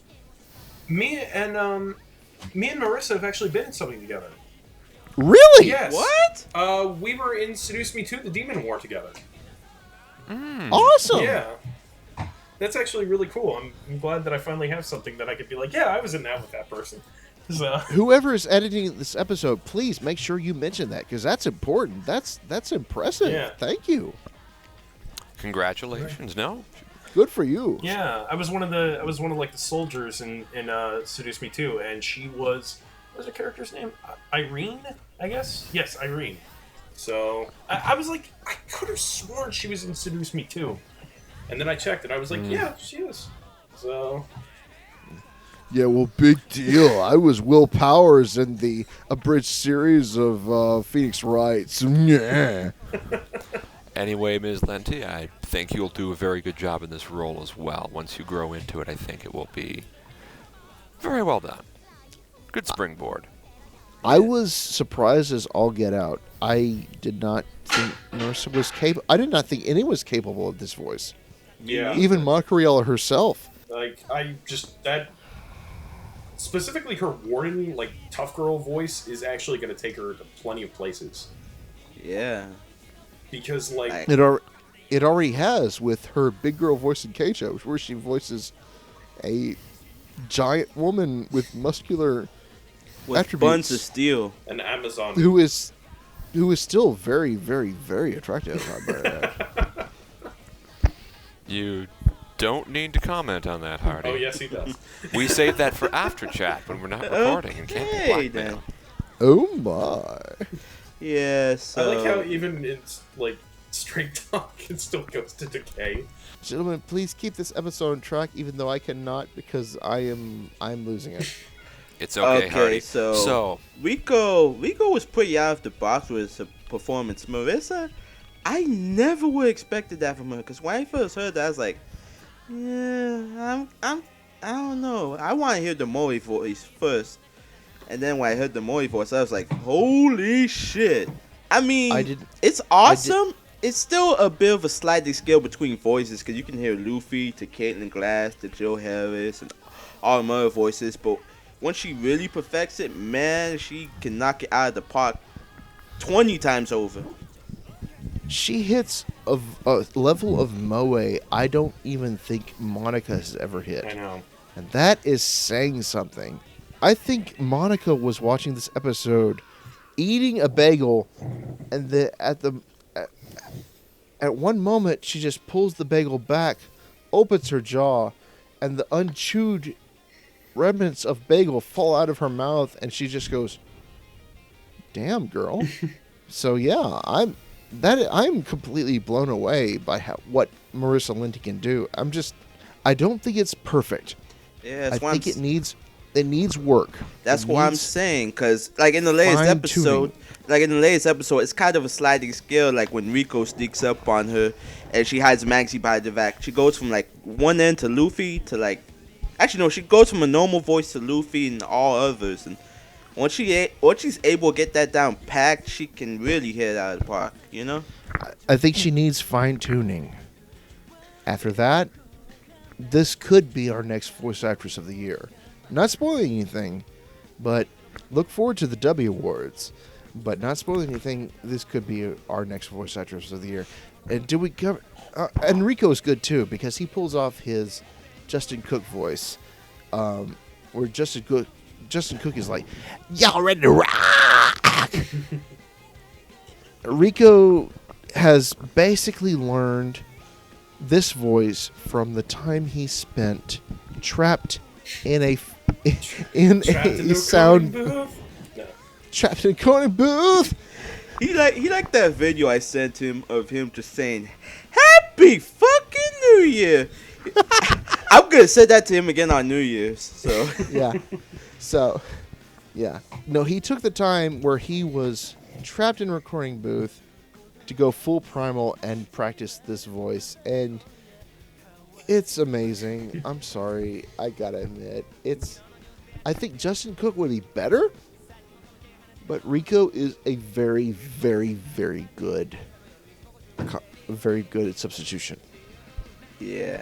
Me and Marissa have actually been in something together. Really? Yes. What? We were in Seduce Me 2: The Demon War together. Awesome. Yeah. That's actually really cool. I'm glad that I finally have something that I could be like, yeah, I was in that with that person. So, Whoever is editing this episode, please make sure you mention that because that's important. That's impressive. Yeah. Thank you. Congratulations, no? Good for you. yeah, I was one of like the soldiers in Seduce Me 2, and she was, what was her character's name? Irene, I guess. Yes, Irene. So I was like, I could have sworn she was in Seduce Me 2, and then I checked, and I was like, yeah, she is. So. Yeah, well, big deal. I was Will Powers in the abridged series of Phoenix Wrights. Yeah. Anyway, Ms. Lenti, I think you'll do a very good job in this role as well. Once you grow into it, I think it will be very well done. Good springboard. I was surprised as all get out. I did not think Marissa was capable. I did not think anyone was capable of this voice. Yeah. Even Montreal herself. Like, that specifically her warden, like, tough girl voice is actually going to take her to plenty of places. Yeah. Because, like, It already has with her big girl voice in Keicho, where she voices a giant woman with muscular With attributes buns of steel. an Amazon. who is still very, very, very attractive. I bet. You don't need to comment on that, Hardy. Oh, yes, he does. We save that for after chat when we're not recording and can't Okay, be blackmailed. Oh my! Yeah, so... I like how even in, like, straight talk, it still goes to decay. Gentlemen, please keep this episode on track, even though I cannot because I'm losing it. It's okay, Hardy. So Rico was pretty out of the box with his performance. Marissa, I never would have expected that from her, because when I first heard that, I was like, yeah, I don't know. I want to hear the Mori voice first, and then when I heard the Mori voice, I was like, holy shit! I mean, it's awesome. It's still a bit of a sliding scale between voices, because you can hear Luffy to Caitlin Glass to Jill Harris and all the other voices, but once she really perfects it, man, she can knock it out of the park 20 times over. She hits a level of moe I don't even think Monica has ever hit. I know. And that is saying something. I think Monica was watching this episode, eating a bagel, and at one moment she just pulls the bagel back, opens her jaw, and the unchewed remnants of bagel fall out of her mouth, and she just goes, "Damn, girl." So yeah, I'm completely blown away by what Marissa Linty can do. I don't think it's perfect. Yeah, I think it needs work. That's what I'm saying, because like in the latest episode, it's kind of a sliding scale. Like when Rico sneaks up on her and she hides Maxie by the back, she goes from like one end to Luffy to like, actually no, she goes from a normal voice to Luffy and all others, and once she's able to get that down packed, she can really hit it out of the park, you know? I think she needs fine-tuning. After that, this could be our next voice actress of the year. Not spoiling anything, but look forward to the W Awards. But not spoiling anything, this could be our next voice actress of the year. And did we cover... Enrico's good, too, because he pulls off his Justin Cook voice, where Justin Cook is like, "Y'all ready to rock?" Rico has basically learned this voice from the time he spent trapped in a sound booth? No. trapped in a corner booth. He liked that video I sent him of him just saying, "Happy fucking New Year." I'm gonna say that to him again on New Year's. So yeah. No, he took the time where he was trapped in a recording booth to go full primal and practice this voice, and It's amazing. I'm sorry. I gotta admit. I think Justin Cook would be better, but Rico is a very, very, very good at substitution. Yeah.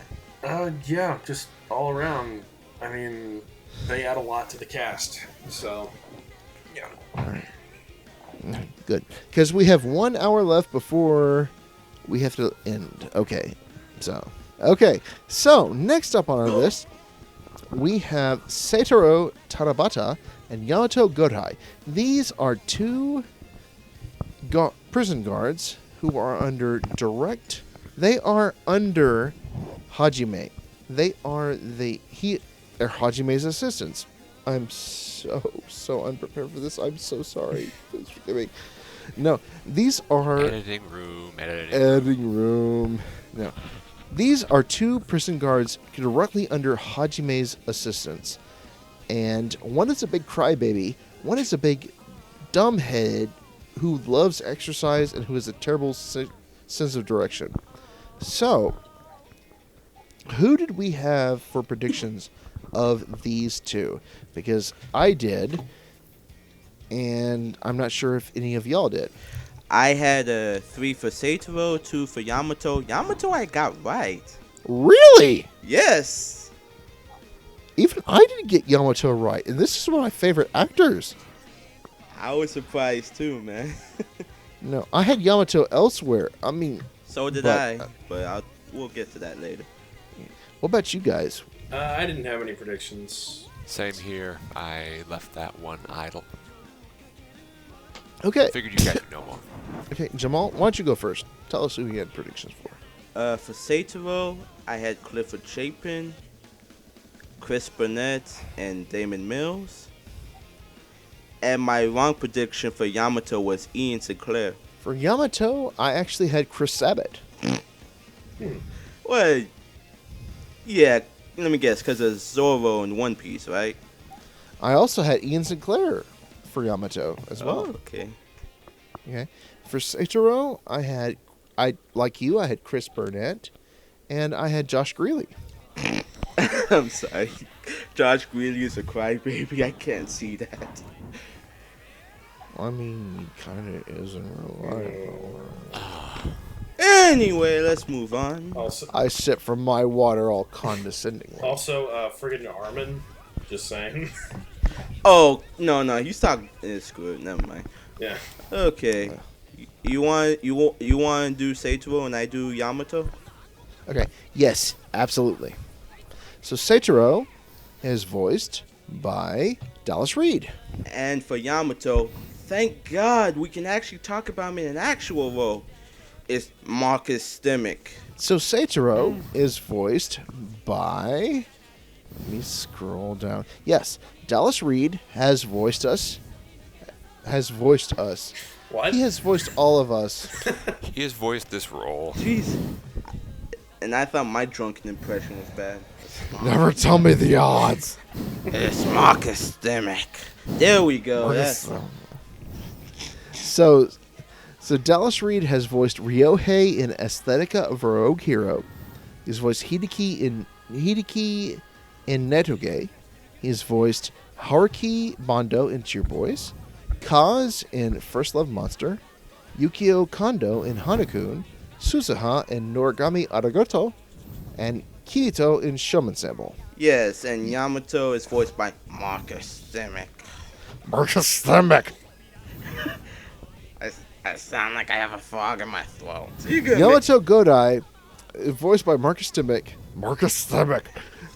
Yeah, just all around. I mean, they add a lot to the cast. So, yeah. All right. Good. Because we have 1 hour left before we have to end. Okay. So, next up on our list, we have SEITAROU Tanabata and Yamato Godai. These are two prison guards who are under direct... They are under Hajime. They're Hajime's assistants. I'm so unprepared for this. I'm so sorry. Please forgive me. No, these are... Editing room. No. These are two prison guards directly under Hajime's assistants. And one is a big crybaby. One is a big dumbhead who loves exercise and who has a terrible sense of direction. So, who did we have for predictions of these two? Because I did, and I'm not sure if any of y'all did. I had 3 for SEITAROU, 2 for Yamato. Yamato I got right. Really? Yes. Even I didn't get Yamato right, and this is one of my favorite actors. I was surprised too, man. No, I had Yamato elsewhere. I mean... So did I, but we'll get to that later. What about you guys? I didn't have any predictions. Same here. I left that one idle. Okay. Figured you guys would know more. Okay, Jamal, why don't you go first? Tell us who you had predictions for. For SEITAROU, I had Clifford Chapin, Chris Burnett, and Damon Mills. And my wrong prediction for Yamato was Ian Sinclair. For Yamato, I actually had Chris Sabat. Well, yeah, let me guess, because of Zoro in One Piece, right? I also had Ian Sinclair for Yamato as well. Oh, okay. Okay. For SEITAROU, I had Chris Burnett, and I had Josh Greeley. I'm sorry. Josh Greeley is a crybaby. I can't see that. I mean, he kind of is in real life. Anyway, let's move on. Also, I sip from my water all condescendingly. friggin' Armin. Just saying. Oh, no, you stop. It's good. Never mind. Yeah. Okay. You want to do SEITAROU and I do Yamato? Okay. Yes, absolutely. So SEITAROU is voiced by Dallas Reed. And for Yamato, thank God we can actually talk about him in an actual role. It's Marcus Stimmick. So SEITAROU is voiced by... Let me scroll down. Yes, Dallas Reed has voiced us. What? He has voiced all of us. He has voiced this role. Jeez. And I thought my drunken impression was bad. Never tell me the odds. It's Marcus Stimmick. There we go. So Dallas Reed has voiced Ryohei in Aesthetica of a Rogue Hero. He's voiced Hideki in Netoge. He's voiced Haruki Bondo in Cheer Boys, Kaz in First Love Monster, Yukio Kondo in Hanakun, Suzuha in Noragami Arigato, and Kirito in Showman Sample. Yes, and Yamato is voiced by Marcus Stimmick. Marcus Stimmick. I sound like I have a frog in my throat. Yamato Godai, voiced by Marcus Stimmick. Marcus Stimmick.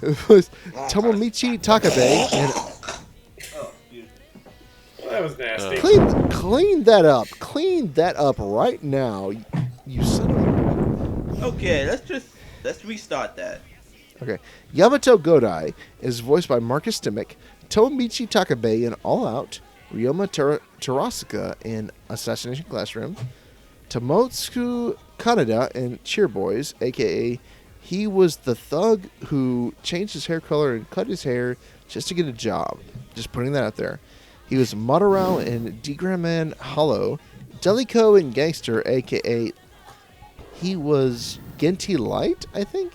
Tomomichi Takabe and That was nasty. clean that up. Clean that up right now. You son of a... Okay, let's restart that. Okay. Yamato Godai is voiced by Marcus Stimmick, Tomomichi Takabe in All Out, Ryoma Terasuka in Assassination Classroom, Tomotsuku Kaneda in Cheer Boys, a.k.a. he was the thug who changed his hair color and cut his hair just to get a job. Just putting that out there. He was Madarao in Degraman Hollow, Delico in Gangster, a.k.a. he was Genti Light, I think?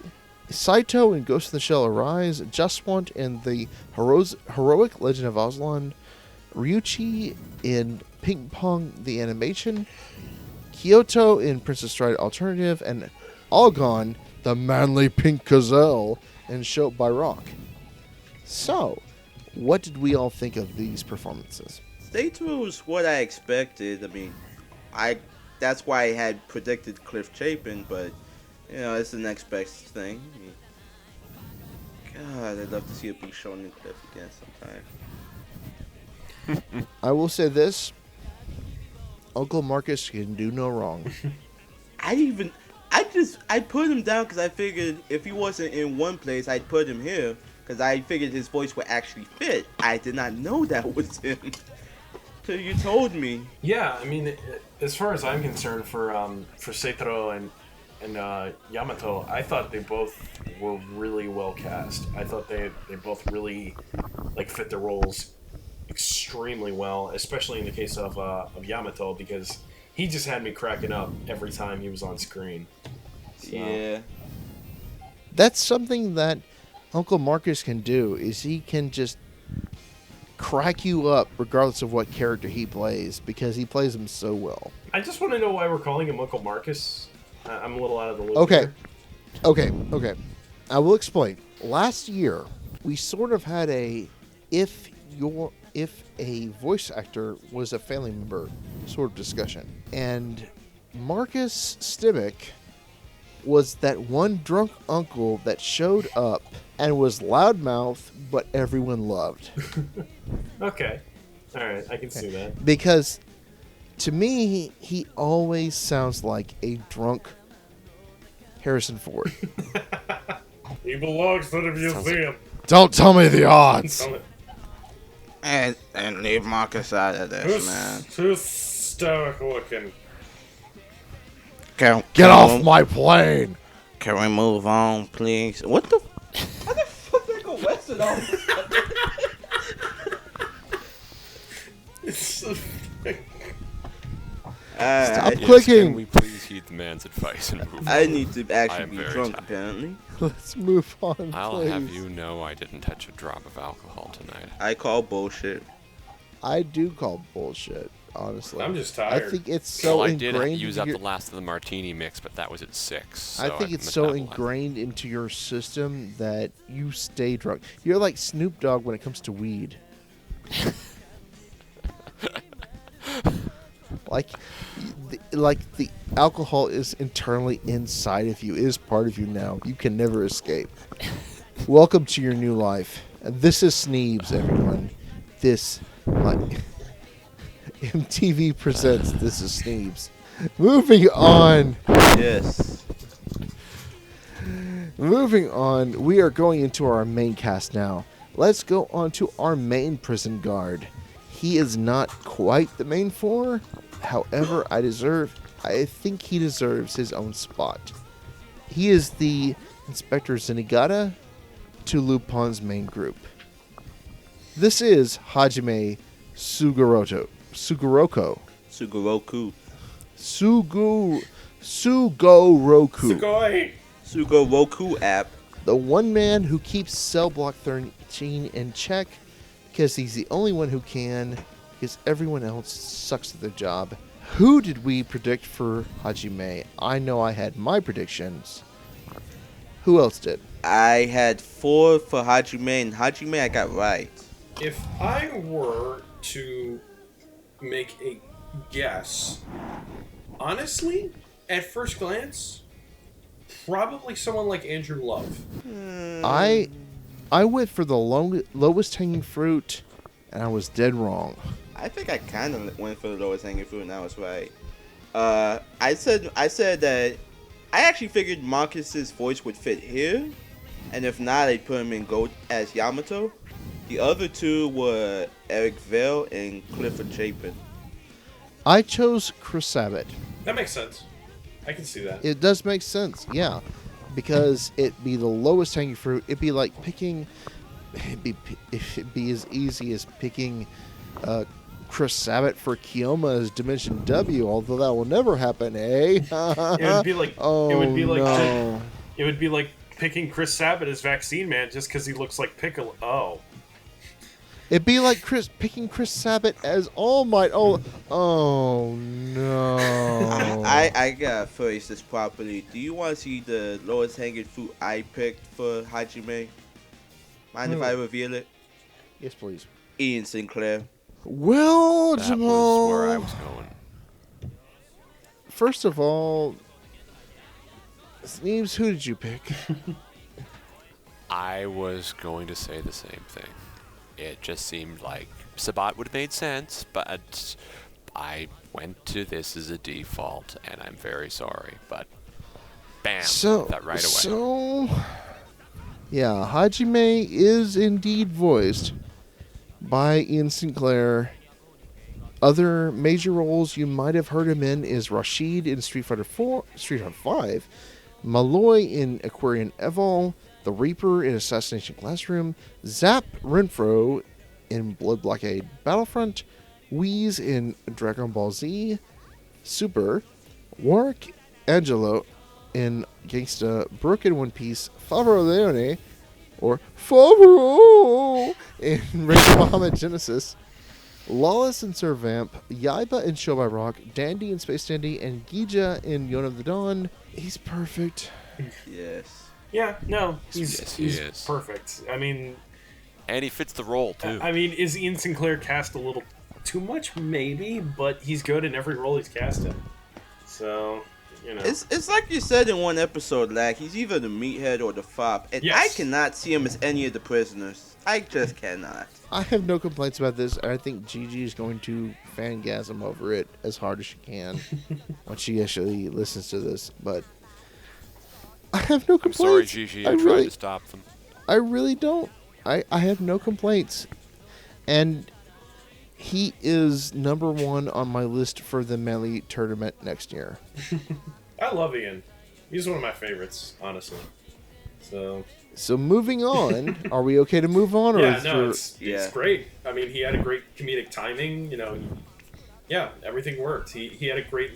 Saito in Ghost in the Shell Arise, Justwant in the Heroic Legend of Aslan, Ryuichi in Ping Pong the Animation, Kyoto in Princess Stride Alternative, and Algon, the manly pink gazelle, in Show by Rock. So, what did we all think of these performances? SEITAROU is what I expected. I mean, that's why I had predicted Cliff Chapin, but it's the next best thing. I mean, God, I'd love to see a Bishonen Cliff again sometime. I will say this: Uncle Marcus can do no wrong. I put him down because I figured if he wasn't in one place, I'd put him here because I figured his voice would actually fit. I did not know that was him till you told me. Yeah, I mean, as far as I'm concerned, for SEITAROU and Yamato, I thought they both were really well cast. I thought they both really fit their roles extremely well, especially in the case of Yamato, because he just had me cracking up every time he was on screen. So. Yeah. That's something that Uncle Marcus can do, is he can just crack you up regardless of what character he plays, because he plays them so well. I just want to know why we're calling him Uncle Marcus. I'm a little out of the loop. Okay. Here. Okay. I will explain. Last year, we sort of had if a voice actor was a family member sort of discussion. And Marcus Stimmich was that one drunk uncle that showed up and was loudmouth, but everyone loved. Okay. All right, I can see that. Because to me, he always sounds like a drunk Harrison Ford. He belongs to the museum. Don't tell me the odds. And leave Marcus out of this, man. Too stoic looking. Get off my plane. Can we move on, please? What the? How the fuck did I go western on? Stop Yes, clicking. can we please heed the man's advice and move on? I need to I actually am be very drunk, tired. apparently. Let's move on, I'll please. have you know I didn't touch a drop of alcohol tonight. I call bullshit. I do call bullshit, honestly. I'm just I tired. think it's so Well, I did ingrained use into up your... the last of the martini mix, but that was at 6. So I think I've it's so metabolized. ingrained into your system that you stay drunk. You're like Snoop Dogg when it comes to weed. the alcohol is internally inside of you, is part of you now. You can never escape. Welcome to your new life. And this is Sneebs, everyone. This, MTV presents This is Sneebs. Moving on. Yes. Moving on, we are going into our main cast now. Let's go on to our main prison guard. He is not quite the main four. However, I think he deserves his own spot. He is the Inspector Zenigata to Lupin's main group. This is Hajime Sugoroku. Sugoroku. Sugoi! Sugoroku app. The one man who keeps Cell Block 13 in check because he's the only one who can, because everyone else sucks at their job. Who did we predict for Hajime? I know I had my predictions. Who else did? I had 4 for Hajime, and Hajime I got right. If I were to make a guess, honestly, at first glance, probably someone like Andrew Love. I went for the lowest hanging fruit, and I was dead wrong. I think I kind of went for the lowest hanging fruit, and I was right. I said that I actually figured Marcus's voice would fit here, and if not, I'd put him in Goat as Yamato. The other 2 were Eric Vale and Clifford Chapin. I chose Chris Sabat. That makes sense. I can see that. It does make sense, yeah, because it'd be the lowest hanging fruit. It'd be like picking. It'd be as easy as picking Chris Sabat for Kyoma's Dimension W. Although that will never happen, eh? It would be like. Oh, it would be like. no. It would be like picking Chris Sabat as Vaccine Man just because he looks like Piccolo. Oh. It'd be like picking Chris Sabat as All Might. Oh no! I gotta phrase this properly. Do you want to see the lowest hanging fruit I picked for Hajime? Mind if I reveal it? Yes, please. Ian Sinclair. Well, That Jamal. was where I was going. First of all, Sneeves, who did you pick? I was going to say the same thing. It just seemed like Sabat would have made sense, but I went to this as a default, and I'm very sorry. But bam, that right away. Yeah, Hajime is indeed voiced by Ian Sinclair. Other major roles you might have heard him in is Rashid in Street Fighter 5, Malloy in Aquarian Evol, the Reaper in Assassination Classroom, Zap Renfro in Blood Blockade Battlefront, Whis in Dragon Ball Z Super, Warwick Angelo in Gangsta, Brook in One Piece, Favreau Leone, or Favreau in Ranger Bahamut Genesis, Lawless in Sir Vamp, Yaiba in Show by Rock, Dandy in Space Dandy, and Gija in Yon of the Dawn. He's perfect. Yes. Yeah, no, Yes, he he's is. perfect. I mean, And he fits the role, too. I mean, is Ian Sinclair cast a little too much? Maybe, but he's good in every role he's cast in. So, you know. It's like you said in one episode, like he's either the meathead or the fop, and Yes. I cannot see him as any of the prisoners. I just cannot. I have no complaints about this. I think Gigi is going to fangasm over it as hard as she can when she actually listens to this. But I have no I'm complaints. sorry, Gigi. I tried to stop them. I really don't. I have no complaints. And he is number one on my list for the Melee tournament next year. I love Ian. He's one of my favorites, honestly. So moving on, are we okay to move on? Or Yeah, is no, there- it's great. I mean, he had a great comedic timing. You know, yeah, everything worked. He had a great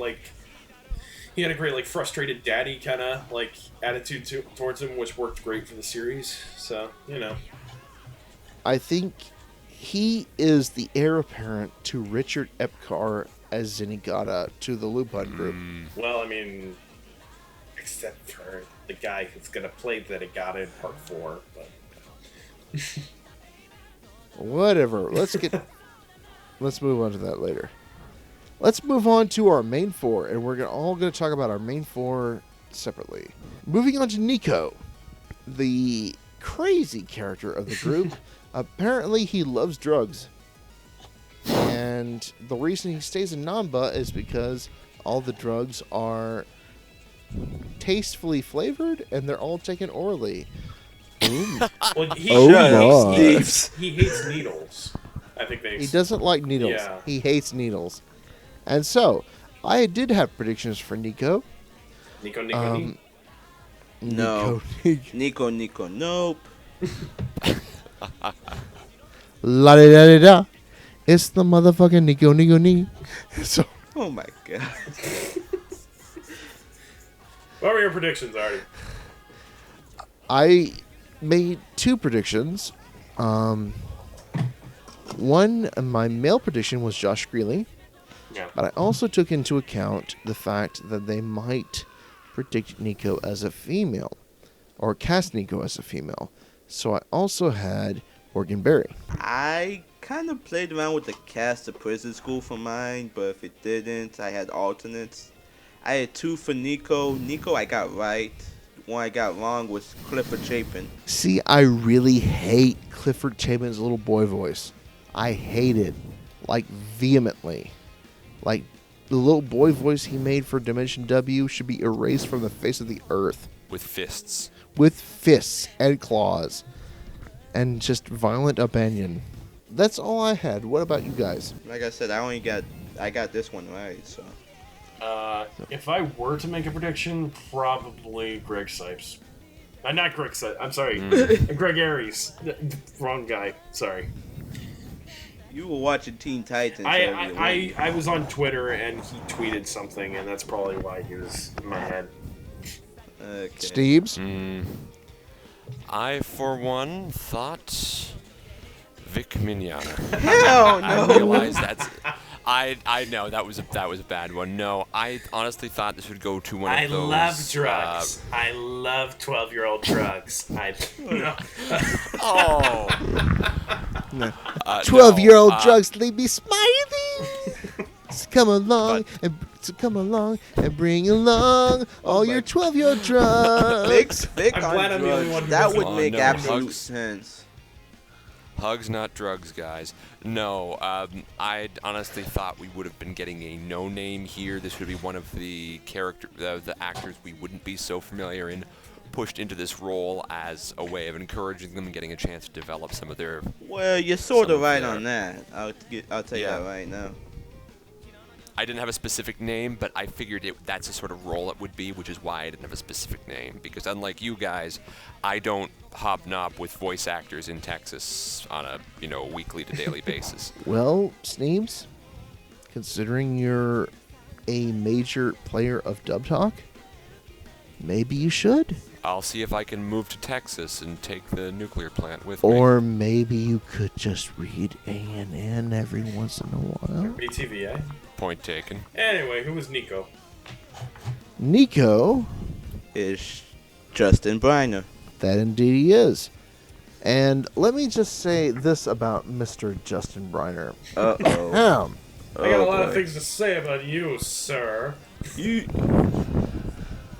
frustrated daddy kind of like attitude towards him, which worked great for the series. So you know, I think he is the heir apparent to Richard Epcar as Zenigata to the Lupin group. well, I mean, except for the guy who's gonna play Zenigata in Part 4, but. Whatever. Let's move on to that later. Let's move on to our main four, and we're all going to talk about our main four separately. Moving on to Nico, the crazy character of the group. Apparently, he loves drugs. And the reason he stays in Namba is because all the drugs are tastefully flavored, and they're all taken orally. Boom. Well, he, Oh, my. he hates needles. I think they. He doesn't like needles. Yeah. He hates needles. And so, I did have predictions for Nico. Nico. No. Nico, nope. La da da da da. It's the motherfucking Nico. So, Oh my god. What were your predictions, Artie? I made two predictions. One, my male prediction was Josh Greeley. Yeah. But I also took into account the fact that they might predict Nico as a female, or cast Nico as a female. So I also had Morgan Berry. I kind of played around with the cast of Prison School for mine, but if it didn't, I had alternates. I had two for Nico. Nico I got right. The one I got wrong was Clifford Chapin. See, I really hate Clifford Chapin's little boy voice. I hate it, like, vehemently. Like, the little boy voice he made for Dimension W should be erased from the face of the earth. With fists. With fists and claws. And just violent abandon. That's all I had. What about you guys? Like I said, I got this one right, so. If I were to make a prediction, probably Greg Sipes. Not Greg Sipes. I'm sorry. Greg Aries. Wrong guy. Sorry. You were watching Teen Titans. I was on Twitter and he tweeted something, and that's probably why he was in my head. Okay. Steves? I, for one, thought Vic Mignogna. Hell no. I realize that's. I know that was a bad one. No, I honestly thought this would go to one I of those. love drugs. I love 12-year-old drugs. No. Oh. 12-year-old no, drugs leave me smiling. So come along and bring along all your 12-year-old drugs. Vic I'm on glad I'm the only drugs. one who That doesn't- would make no, absolute Hugs. sense. Hugs, not drugs, guys. No, I honestly thought we would have been getting a no name here. This would be one of the the actors we wouldn't be so familiar in, pushed into this role as a way of encouraging them and getting a chance to develop some of their. Well, you're sort Some of of right their- on that. I'll tell you Yeah. that right now. I didn't have a specific name, but I figured that's the sort of role it would be, which is why I didn't have a specific name. Because unlike you guys, I don't hobnob with voice actors in Texas on a weekly to daily basis. Well, Sneebs, considering you're a major player of Dub Talk, maybe you should. I'll see if I can move to Texas and take the nuclear plant with me. Or maybe you could just read ANN every once in a while. BTVA. Point taken. Anyway, who was Nico? Nico, Is Justin Briner. that indeed he is. And let me just say this about Mr. Justin Briner. Uh-oh. I got a lot of things to say about you, sir.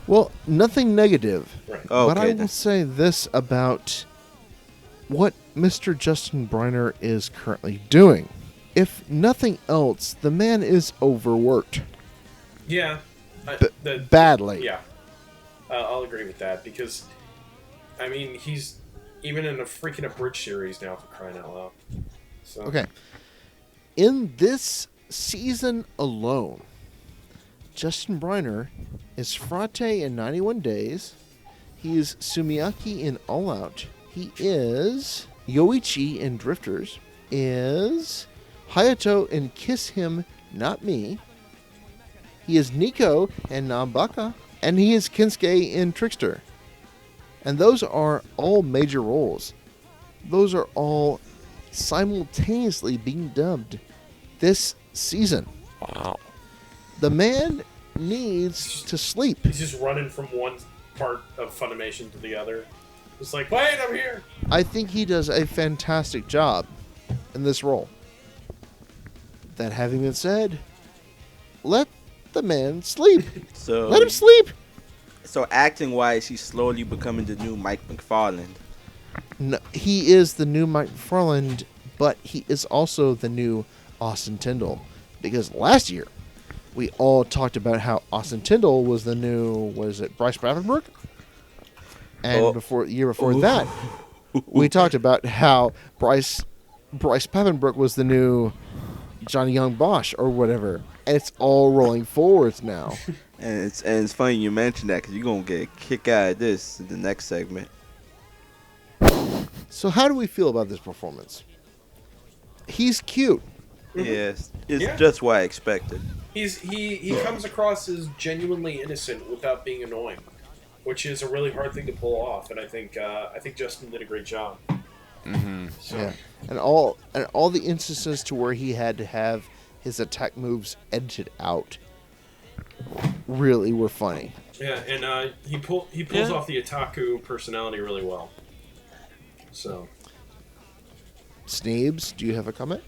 Well, nothing negative. Right. But I Okay, will then. say this about what Mr. Justin Briner is currently doing. If nothing else, the man is overworked. Yeah. Badly. Yeah. I'll agree with that because, I mean, he's even in a freaking abridged series now, for crying out loud. So. Okay. In this season alone, Justin Briner is Frate in 91 Days. He is Sumiyaki in All Out. He is Yoichi in Drifters. Is Hayato in Kiss Him, Not Me. He is Nico in NANBAKA. And he is Kensuke in Trickster. And those are all major roles. Those are all simultaneously being dubbed this season. Wow. The man needs to sleep. He's just running from one part of Funimation to the other. It's like, wait, I'm here. I think he does a fantastic job in this role. That having been said, let the man sleep. So, Let him sleep. So acting-wise, he's slowly becoming the new Mike McFarland. No, he is the new Mike McFarland, but he is also the new Austin Tyndall. Because last year, we all talked about how Austin Tyndall was the new, was it Bryce Papenbrook? And year before that, we talked about how Bryce Papenbrook was the new Johnny Young Bosch or whatever. And it's all rolling forwards now. And it's funny you mentioned that because you're going to get a kick out of this in the next segment. So how do we feel about this performance? He's cute. Yes, it's Yeah. just what I expected. He comes across as genuinely innocent without being annoying, which is a really hard thing to pull off. And I think Justin did a great job. Mm-hmm. So, Yeah. And all the instances to where he had to have his attack moves edited out really were funny. Yeah, and he pulls off the otaku personality really well. So Sneebs, do you have a comment?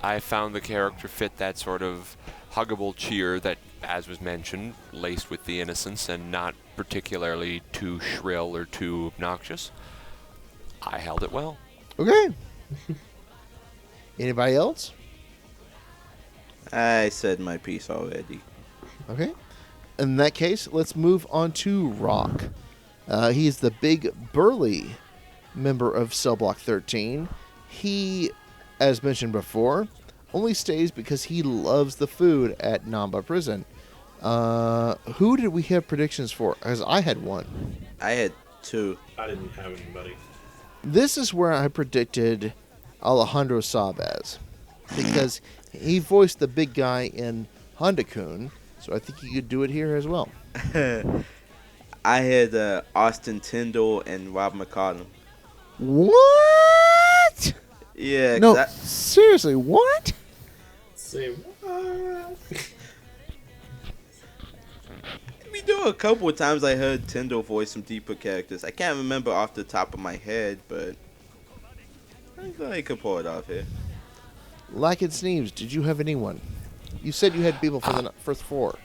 I found the character fit that sort of huggable cheer that, as was mentioned, laced with the innocence and not particularly too shrill or too obnoxious. I held it well. Okay. Anybody else? I said my piece already. Okay. In that case, let's move on to Rock. He's the big burly member of Cell Block 13. He, as mentioned before, only stays because he loves the food at Namba Prison. Who did we have predictions for? Because I had one. I had two. I didn't have anybody. This is where I predicted Alejandro Sabaz. Because he voiced the big guy in Honda-kun, so I think he could do it here as well. I had Austin Tyndall and Rob McCollum. What? Yeah. No, seriously, what? Say what? We do a couple of times I heard Tyndall voice some deeper characters. I can't remember off the top of my head, but I thought I could pull it off here. Like it seems, did you have anyone? You said you had people for the first 4.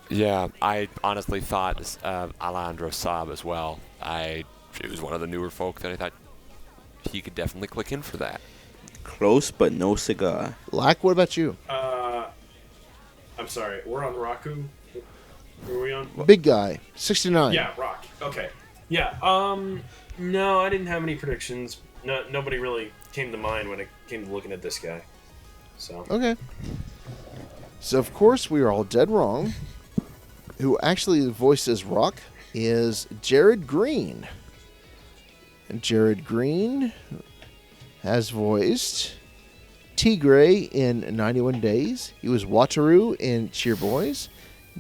Yeah, I honestly thought Alejandro Saab as well. It was one of the newer folk that I thought he could definitely click in for that. Close, but no cigar. Like, what about you? I'm sorry. We're on Raku. Who are we on? Big guy, 69. Yeah, Rock. Okay. Yeah. No, I didn't have any predictions. No, nobody really came to mind when it came to looking at this guy. So. Okay. So, of course, we are all dead wrong. Who actually voices Rock is Jared Green. And Jared Green has voiced Tigray in 91 Days. He was Wataru in Cheer Boys,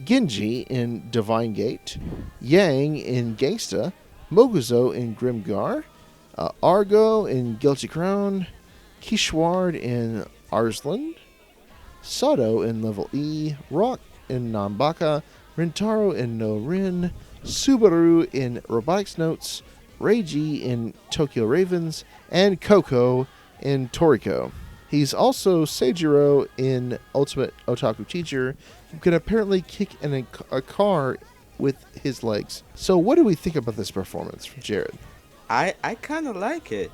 Genji in Divine Gate, Yang in Gangsta, Moguzo in Grimgar, Argo in Guilty Crown, Kishward in Arslan, Sato in Level E, Rock in Nanbaka, Rintaro in No Rin, Subaru in Robotics Notes, Reiji in Tokyo Ravens, and Coco in Toriko. He's also Seijiro in Ultimate Otaku Teacher, who can apparently kick in a car with his legs. So what do we think about this performance from Jared? I kind of like it.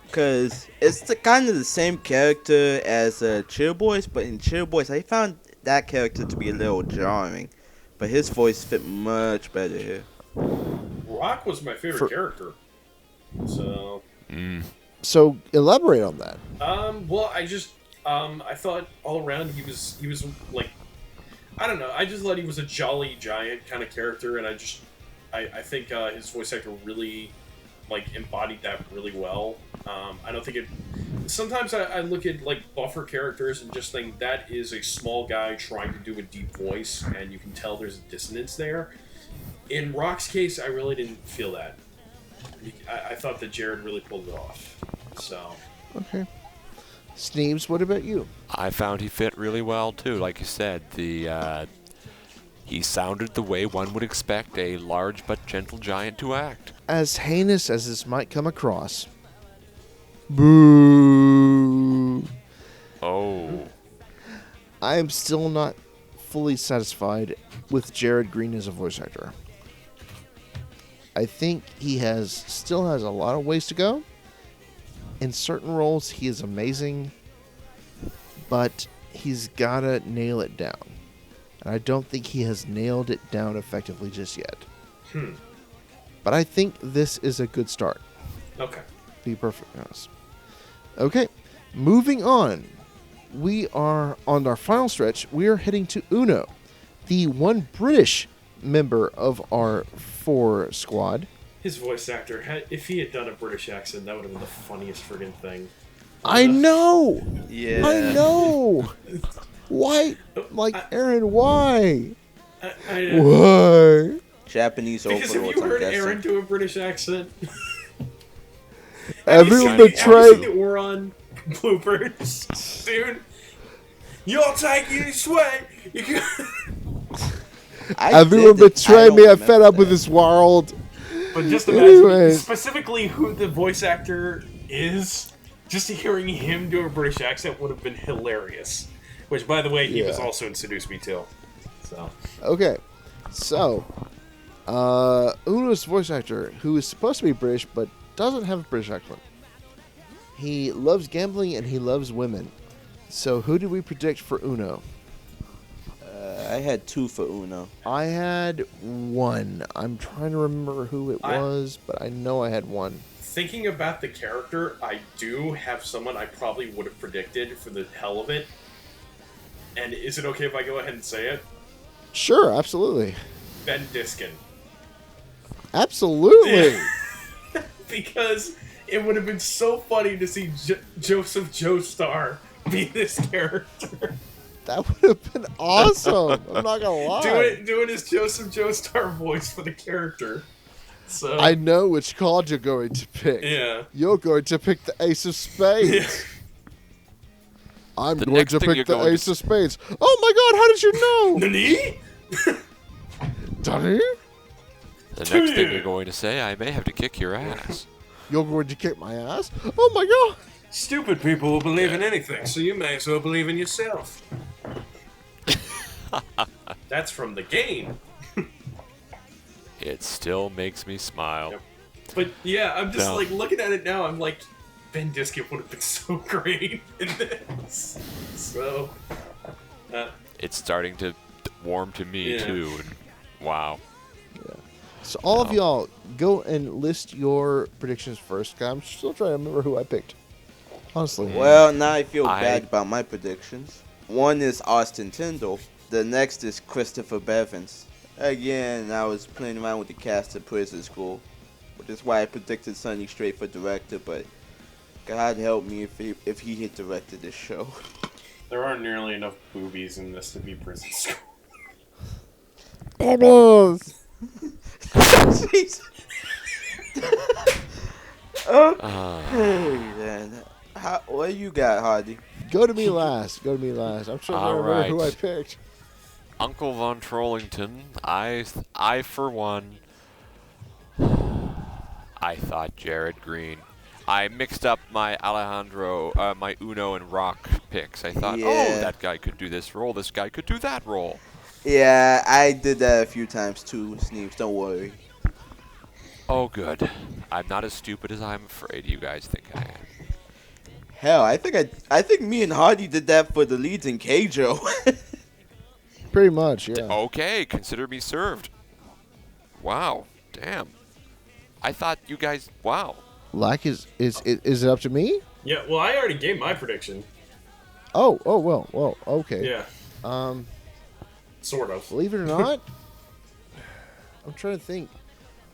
Because it's kind of the same character as Cheer Boys, but in Cheer Boys, I found that character to be a little jarring. But his voice fit much better here. Rock was my favorite character. So. So elaborate on that. Well, I thought all around he was like, I don't know. I just thought he was a jolly giant kind of character, and I think his voice actor really like embodied that really well. I don't think it. Sometimes I look at like buffer characters and just think that is a small guy trying to do a deep voice, and you can tell there's a dissonance there. In Rock's case, I really didn't feel that. I thought that Jared really pulled it off. So. Okay. Sneeves, what about you? I found he fit really well too. Like you said, he sounded the way one would expect a large but gentle giant to act. As heinous as this might come across, boo. Oh. I am still not fully satisfied with Jared Green as a voice actor. I think he still has a lot of ways to go. In certain roles, he is amazing, but he's got to nail it down. And I don't think he has nailed it down effectively just yet. But I think this is a good start. Okay. Be perfectly honest. Okay, moving on. We are on our final stretch. We are heading to Uno, the one British member of our 4 squad. His voice actor, if he had done a British accent, that would have been the funniest friggin' thing. I know! Yeah. I know! Why? Like, Aaron, why? I know. Why? Japanese Because overlords, have you I'm heard guessing. Aaron do a British accent? Everyone Have you seen betrayed. the Oron bloopers? Dude, you're taking this way. You can... Everyone betrayed me. I fed up with this world. But just imagine Anyways. specifically who the voice actor is. Just hearing him do a British accent would have been hilarious. Which, by the way, he was also in Seduce Me Too. So. Okay, so Uno's voice actor, who is supposed to be British but doesn't have a British accent. He loves gambling and he loves women. So who did we predict for Uno? I had 2 for Uno. I had 1. I'm trying to remember who it was, but I know I had 1. Thinking about the character, I do have someone I probably would have predicted for the hell of it. And is it okay if I go ahead and say it? Sure, absolutely. Ben Diskin. Absolutely. Because it would have been so funny to see Joseph Joestar be this character. That would have been awesome. I'm not gonna lie. Doing his Joseph Joestar voice for the character. So I know which card you're going to pick. Yeah. You're going to pick the Ace of Spades. Yeah. I'm The going next to thing pick you're the going Ace to- of Spades. Oh my God! How did you know? Nani? Danny? The next thing you're going to say, I may have to kick your ass. You're going to kick my ass? Oh my God! Stupid people will believe in anything, so you may as well believe in yourself. That's from the game. It still makes me smile. Yep. But yeah, I'm just No. like looking at it now. I'm like, Ben Diskett would have been so great in this. So, It's starting to warm to me Yeah. too. And wow. So all of y'all, go and list your predictions first. 'Cause I'm still trying to remember who I picked. Honestly. Well, now I feel I- bad about my predictions. One is Austin Tyndall. The next is Christopher Bevins. Again, I was playing around with the cast of Prison School, which is why I predicted Sonny Strait for director, but God help me if he had directed this show. there aren't nearly enough boobies in this to be prison school. Bubbles! Jeez. Okay, then. What you got, Hardy? Go to me last. Go to me last. I'm trying to All remember who I right. picked. Uncle Von Trollington, I for one, I thought Jared Green. I mixed up my my Uno and Rock picks. I thought, Yeah. oh, that guy could do this role, this guy could do that role. Yeah, I did that a few times too, Sneeps. Don't worry. Oh, good. I'm not as stupid as I'm afraid you guys think I am. Hell, I think me and Hardy did that for the leads in Keijo. Pretty much, yeah. Okay, consider me served. Wow, damn. I thought you guys, wow. Like, is it up to me? Yeah, well, I already gave my prediction. Oh, well, okay. Yeah, sort of. Believe it or not, I'm trying to think.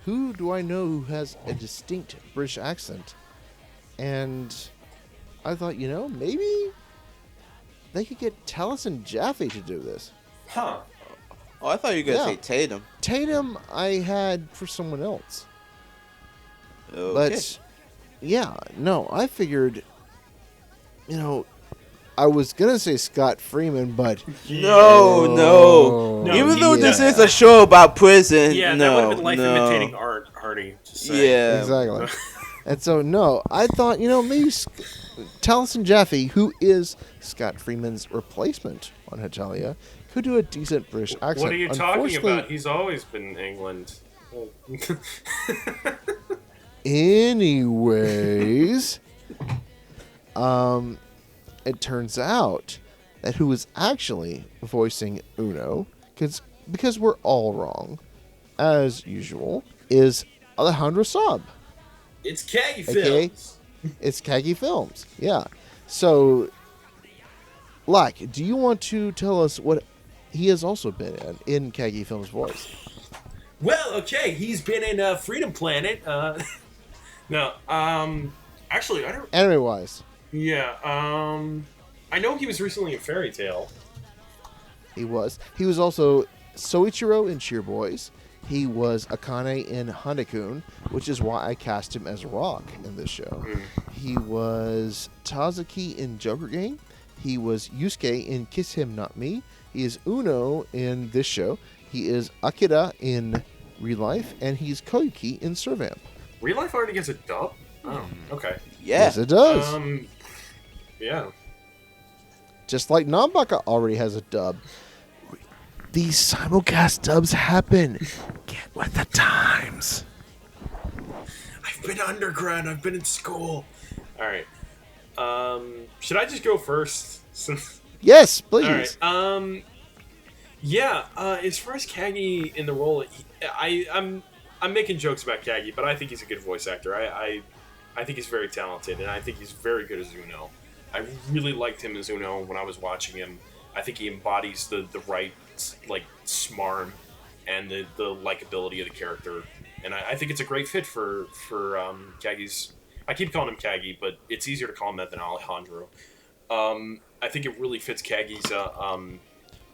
Who do I know who has a distinct British accent? And I thought, maybe they could get Taliesin Jaffe to do this. Huh. Oh, I thought you were gonna Yeah. say Tatum. Tatum, I had for someone else. Okay. But, yeah, no, I figured, I was going to say Scott Freeman, but... No. No, Even he- though this yeah. is a show about prison, Yeah, that no, would have been life no. imitating art, Hardy. Just saying. Yeah, Exactly. And so, no, I thought, maybe Taliesin Jaffe, who is Scott Freeman's replacement on Hetalia, could do a decent British accent. What are you talking Unfortunately, about? He's always been in England. Anyways, it turns out that who is actually voicing Uno, because we're all wrong, as usual, is Alejandro Saab. It's Kagi Okay. Films. It's Kagi Films. Yeah. So, Lack, do you want to tell us what he has also been in Kagi Films' voice? Well, okay, he's been in Freedom Planet. No, actually, I don't. Anime-wise, Yeah, I know he was recently in Fairy Tale. he was. He was also Soichiro in Cheer Boys. He was Akane in Honda-kun, which is why I cast him as Rock in this show. He was Tazuki in Joker Game. He was Yusuke in Kiss Him Not Me. He is Uno in this show. He is Akira in Real Life, and he's Koyuki in Servamp. Real Life already gets a dub? Oh, okay. yeah. Yes, it does. Yeah. Just like NANBAKA already has a dub. These simulcast dubs happen. Get with the times. I've been undergrad, I've been in school. Alright. Should I just go first? Yes, please. Alright, yeah, as far as Kagi in the role, I'm making jokes about Kagi, but I think he's a good voice actor. I think he's very talented, and I think he's very good as Uno. I really liked him as Uno when I was watching him. I think he embodies the right, like, smarm and the likability of the character. And I think it's a great fit for Kagi's... I keep calling him Kagi, but it's easier to call him that than Alejandro. I think it really fits Kagi's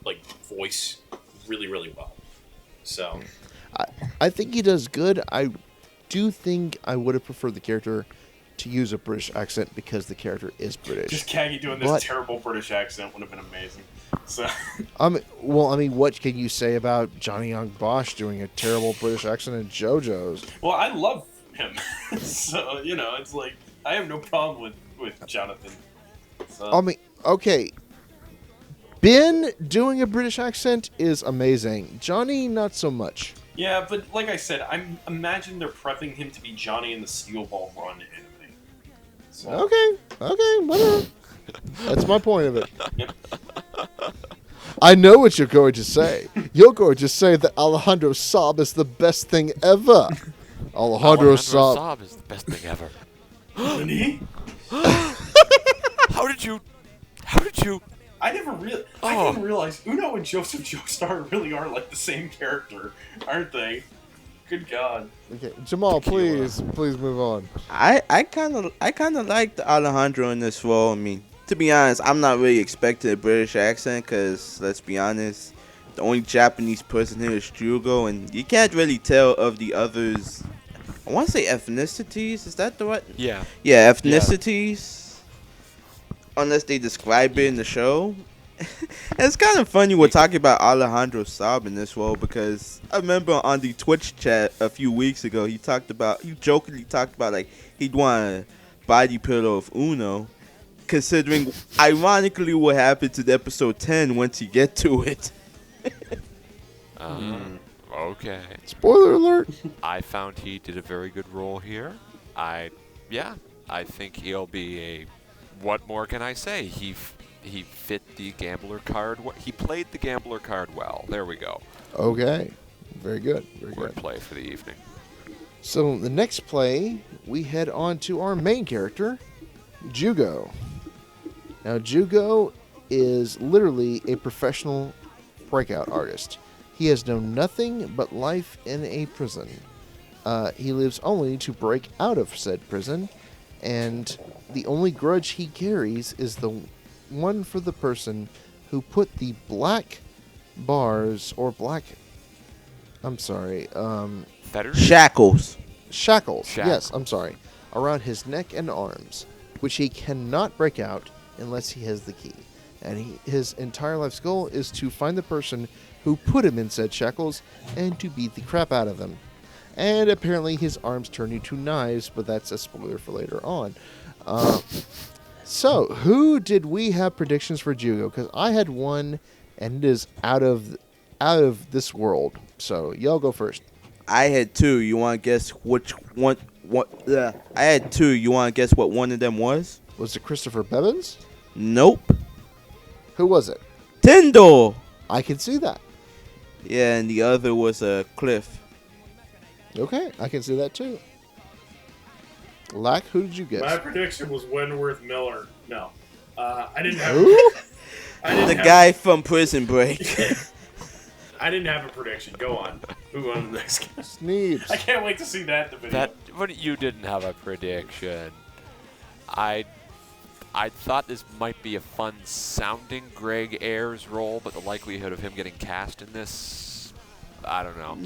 like voice really, really well. So I think he does good. I do think I would have preferred the character to use a British accent because the character is British. just Kagi doing this But- terrible British accent would have been amazing. So What can you say about Johnny Young Bosch doing a terrible British accent in JoJo's? well, I love him. So it's like I have no problem with Jonathan. So. Okay. Ben doing a British accent is amazing. Johnny, not so much. Yeah, but like I said, imagine they're prepping him to be Johnny in the Steel Ball Run anime. So, Okay, whatever. That's my point of it. Yep. I know what you're going to say. You're going to say that Alejandro Saab is the best thing ever. Alejandro Saab. Saab is the best thing ever. Isn't he? How did you? I didn't realize Uno and Joseph Joestar really are like the same character, aren't they? Good God. Okay, Jamal, please move on. I kind of liked Alejandro in this role. I mean, to be honest, I'm not really expecting a British accent because, let's be honest, the only Japanese person here is Jugo, and you can't really tell of the others. I want to say ethnicities. Is that the right? Yeah. Yeah, ethnicities. Unless they describe it in the show. And it's kind of funny we're talking about Alejandro Saab in this role because I remember on the Twitch chat a few weeks ago he jokingly talked about like he'd want a body pillow of Uno, considering ironically what happened to the episode 10 once you get to it. Okay. Spoiler alert. I found he did a very good role here. I think he'll be a. What more can I say? He fit the gambler card. He played the gambler card well. There we go. Okay. Very good. Very good. Wordplay for the evening. So the next play, we head on to our main character, Jugo. Now, Jugo is literally a professional breakout artist. He has known nothing but life in a prison. He lives only to break out of said prison, and the only grudge he carries is the one for the person who put the black bars or black... I'm sorry, Fetters? Shackles. shackles, yes, I'm sorry, around his neck and arms, which he cannot break out unless he has the key. And his entire life's goal is to find the person who put him in said shackles and to beat the crap out of them. And apparently his arms turn into knives, but that's a spoiler for later on. So, who did we have predictions for Jugo? Because I had one, and it is out of this world. So, y'all go first. I had two. You want to guess which one? I had two. You want to guess what one of them was? Was it Christopher Bevins? Nope. Who was it? Tendo. I can see that. Yeah, and the other was Cliff. Okay, I can see that too. Lack, who did you guess? My prediction was Wentworth Miller. No, I didn't have. Who? The guy from Prison Break. I didn't have a prediction. Go on. Move on to the next guy. Sneebs. I can't wait to see that in the video. But you didn't have a prediction. I thought this might be a fun sounding Greg Ayres role, but the likelihood of him getting cast in this, I don't know.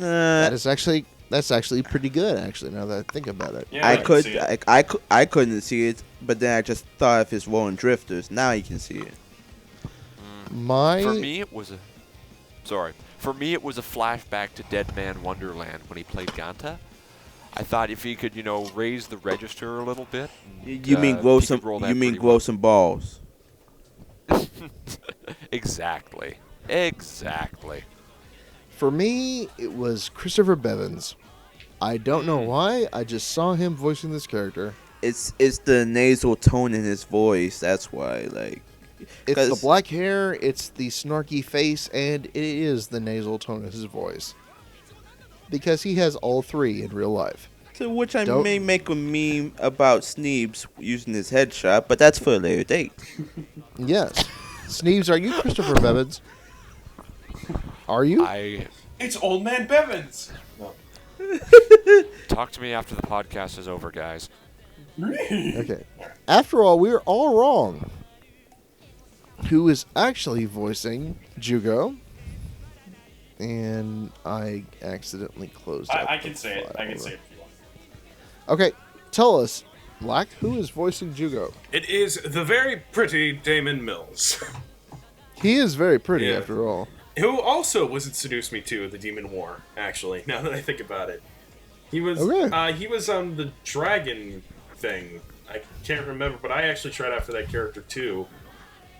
That's actually pretty good. Actually, now that I think about it. Yeah, I couldn't see it, but then I just thought of his role in Drifters. Now you can see it. For me, it was a flashback to Dead Man Wonderland when he played Ganta. I thought if he could, raise the register a little bit. You mean grow some balls? Exactly. For me, it was Christopher Bevins. I don't know why. I just saw him voicing this character. It's the nasal tone in his voice. That's why, It's the black hair, it's the snarky face, and it is the nasal tone of his voice. Because he has all three in real life. To which I may make a meme about Sneebs using his headshot, but that's for a later date. Yes. Sneebs, are you Christopher Bevins? Are you? It's Old Man Bevins. No. Talk to me after the podcast is over, guys. Okay. After all, we're all wrong. who is actually voicing Jugo. And I accidentally closed out I the can say it. file. I can say it if you want. Okay, tell us, Black, who is voicing Jugo? It is the very pretty Damon Mills, He is very pretty, Yeah. after all. who also was in Seduce Me 2, The Demon War, actually, now that I think about it. He was Okay. he was on the dragon thing. I can't remember, but I actually tried out for that character too.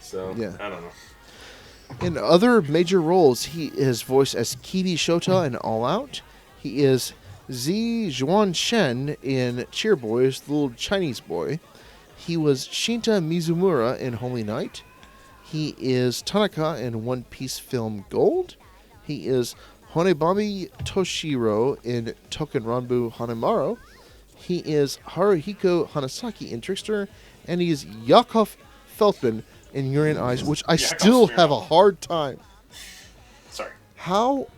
So, Yeah. I don't know. In other major roles, he is voiced as Kibi Shota in All Out. He is Zi Juan-shen in Cheer Boys, the little Chinese boy. He was Shinta Mizumura in Holy Night. He is Tanaka in One Piece film Gold. He is Honebami Toshiro in Token Ranbu Hanemaru. He is Haruhiko Hanasaki in Trickster. And he is Yakov Feldman in Yuri on Ice, which I Yakov still Smirnoff. have a hard time. Sorry. How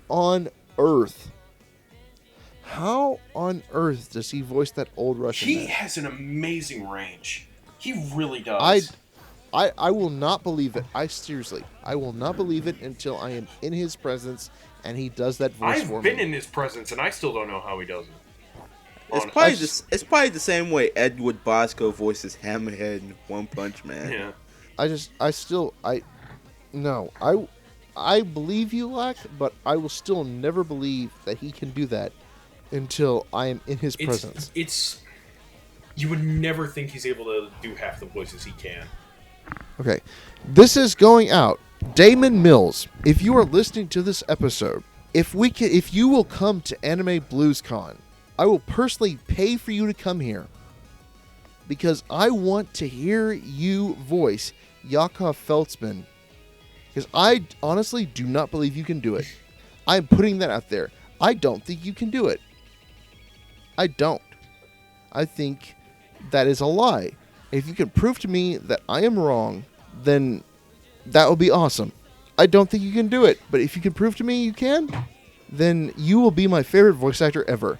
on earth does he voice that old Russian He man? has an amazing range. He really does. I will not believe it. I will not believe it until I am in his presence and he does that voice for I've been me. in his presence, and I still don't know how he does it. It's probably the same way Edward Bosco voices Hammerhead in One Punch Man. Yeah. I believe you, Lack, but I will still never believe that he can do that until I am in his presence. It's you would never think he's able to do half the voices he can. Okay, this is going out. Damon Mills, if you are listening to this episode, if you will come to Anime Blues Con, I will personally pay for you to come here because I want to hear you voice Yakov Feltzman. Because I honestly do not believe you can do it. I'm putting that out there. I don't think you can do it. I don't. I think that is a lie. If you can prove to me that I am wrong, then that would be awesome. I don't think you can do it, but if you can prove to me you can, then you will be my favorite voice actor ever.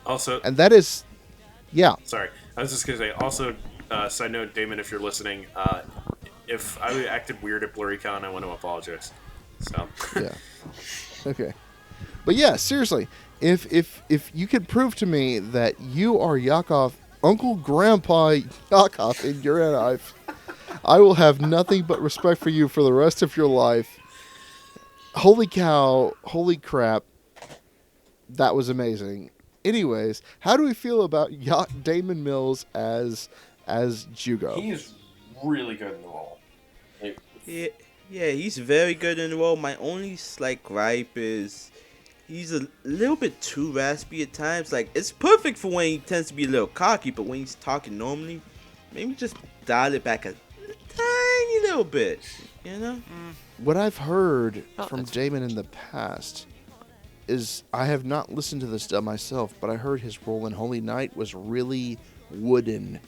Also, And that is, yeah. sorry, I was just gonna say. Also, side note, Damon, if you're listening, if I acted weird at BlurryCon, I want to apologize. So, Yeah. Okay. But yeah, seriously, if you can prove to me that you are Yakov, Uncle Grandpa Yakov in your life, I will have nothing but respect for you for the rest of your life. Holy cow, holy crap. That was amazing. Anyways, how do we feel about Damon Mills as Jugo? he is really good in the role. Like, Yeah, he's very good in the role. My only slight gripe is he's a little bit too raspy at times. Like, it's perfect for when he tends to be a little cocky, but when he's talking normally, maybe just dial it back a tiny little bit, you know? What I've heard Oh, from that's- Damon in the past is, I have not listened to this dub myself, but I heard his role in Holy Night was really wooden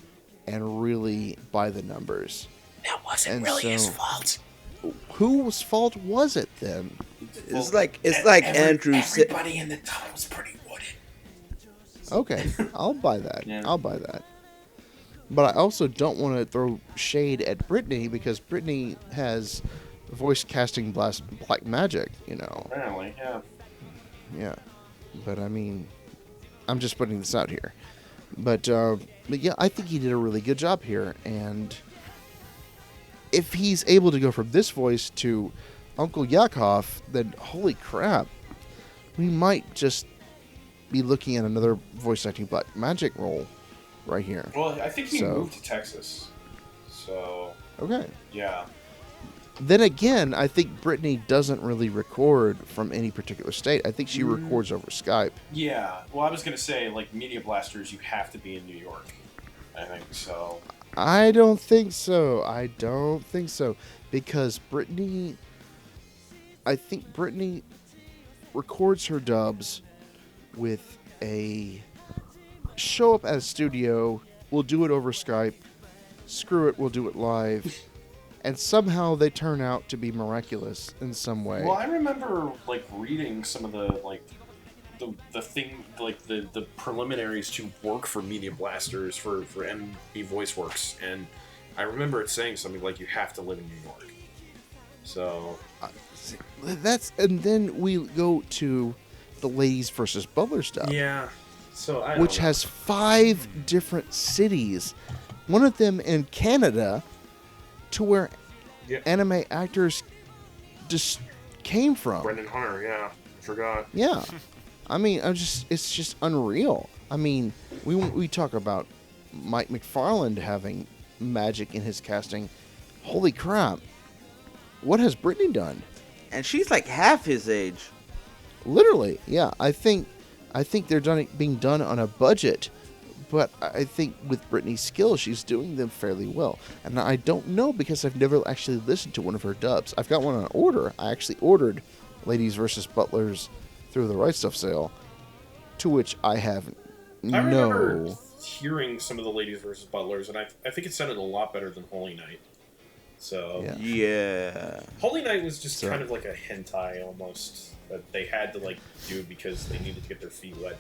and really by the numbers. that wasn't And really his so- fault. Whose fault was it then? It's like Andrew said. Everybody in the dub was pretty wooden. Okay, I'll buy that. Yeah. I'll buy that. But I also don't want to throw shade at Brittany because Brittany has voice casting black magic, you know. Apparently, yeah. Yeah. But I mean, I'm just putting this out here. But yeah, I think he did a really good job here. And if he's able to go from this voice to Uncle Yakov, then holy crap, we might just be looking at another voice acting black magic role right here. Well, I think he So- moved to Texas. So, Okay. yeah. Then again, I think Brittany doesn't really record from any particular state. I think she records over Skype. Yeah. Well, I was going to say, like, Media Blasters, you have to be in New York. I think so. I don't think so. I don't think so. Because Brittany, I think Brittany records her dubs with a show up at a studio, we'll do it over Skype, screw it, we'll do it live, and somehow they turn out to be miraculous in some way. Well, I remember, like, reading some of the, like, the thing, like, the preliminaries to work for Media Blasters for MB VoiceWorks, and I remember it saying something like you have to live in New York. So And then we go to the ladies versus butlers dub. yeah, so I which don't know. has 5 different cities, one of them in Canada, to where anime actors just came from. Brendan Hunter, yeah, forgot. Yeah, I mean, it's just unreal. I mean, we talk about Mike McFarland having magic in his casting. Holy crap! What has Brittany done? And she's like half his age. Literally, yeah. I think they're being done on a budget, but I think with Brittany's skills, she's doing them fairly well. And I don't know because I've never actually listened to one of her dubs. I've got one on order. I actually ordered Ladies vs. Butlers through the Right Stuff sale, to which I have I remember hearing some of the Ladies versus Butlers, and I think it sounded a lot better than Holy Night. So Yeah. Holy Night was just kind of like a hentai almost that they had to like do because they needed to get their feet wet.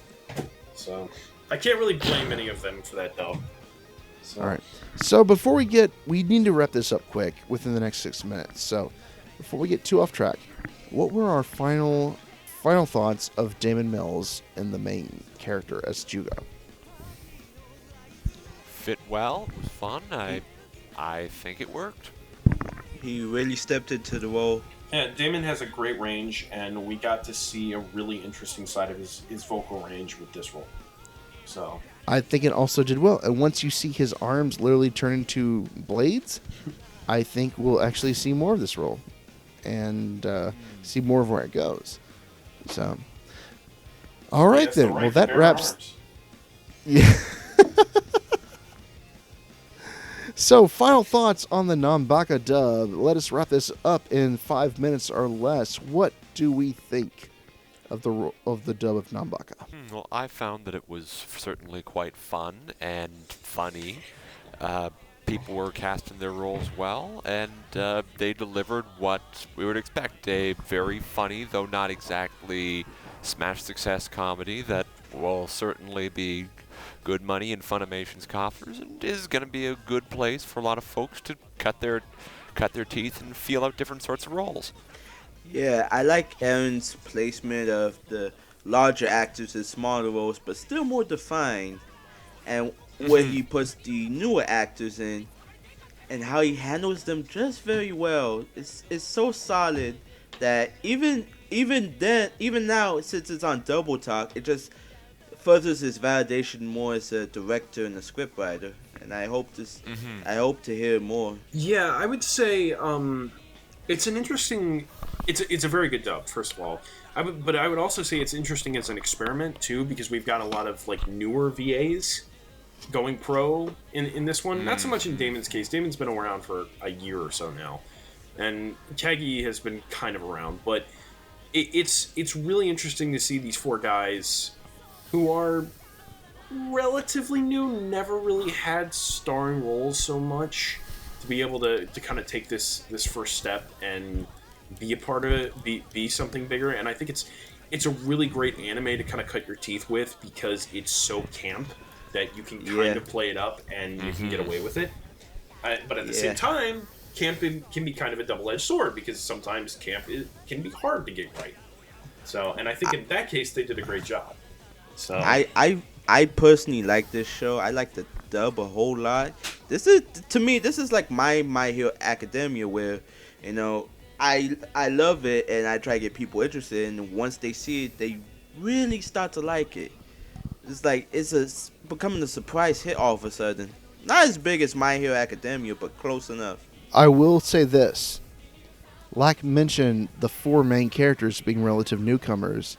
So I can't really blame any of them for that though. So. All right. So before we need to wrap this up quick within the next 6 minutes. So before we get too off track, what were our final thoughts of Damon Mills in the main character as Jugo? Fit well. It was fun. I think it worked. He really stepped into the role. Yeah, Damon has a great range, and we got to see a really interesting side of his vocal range with this role. So I think it also did well. And once you see his arms literally turn into blades, I think we'll actually see more of this role and see more of where it goes. So, all right that's then. the Well, right that pair of wraps. arms. Yeah. So, final thoughts on the NANBAKA dub. Let us wrap this up in 5 minutes or less. What do we think of the dub of NANBAKA? Well, I found that it was certainly quite fun and funny. People were casting their roles well, and they delivered what we would expect. A very funny, though not exactly smash success comedy that will certainly be good money in Funimation's coffers and is going to be a good place for a lot of folks to cut their teeth and feel out different sorts of roles. Yeah, I like Aaron's placement of the larger actors in smaller roles, but still more defined, and where he puts the newer actors in, and how he handles them just very well. It's so solid that even now, since it's on Double Talk, it just furthers his validation more as a director and a scriptwriter. And I hope to hear more. Yeah, I would say it's an interesting. It's a very good dub, first of all. But I would also say it's interesting as an experiment too, because we've got a lot of like newer VAs going pro in this one. Not so much in Damon's case. Damon's been around for a year or so now, and Kagi has been kind of around. But it's really interesting to see these 4 guys who are relatively new, never really had starring roles so much, to be able to kind of take this first step and be a part of it, be something bigger. And I think it's a really great anime to kind of cut your teeth with, because it's so camp that you can kind of play it up and you can get away with it. But at the same time, camp can be kind of a double-edged sword, because sometimes camp can be hard to get right. So, and I think in that case, they did a great job. So I personally like this show. I like the dub a whole lot. This is like my Hero Academia, where, you know, I love it and I try to get people interested, and once they see it, they really start to like it. It's like it's becoming a surprise hit all of a sudden. Not as big as My Hero Academia, but close enough. I will say this. Like mentioned, the 4 main characters being relative newcomers,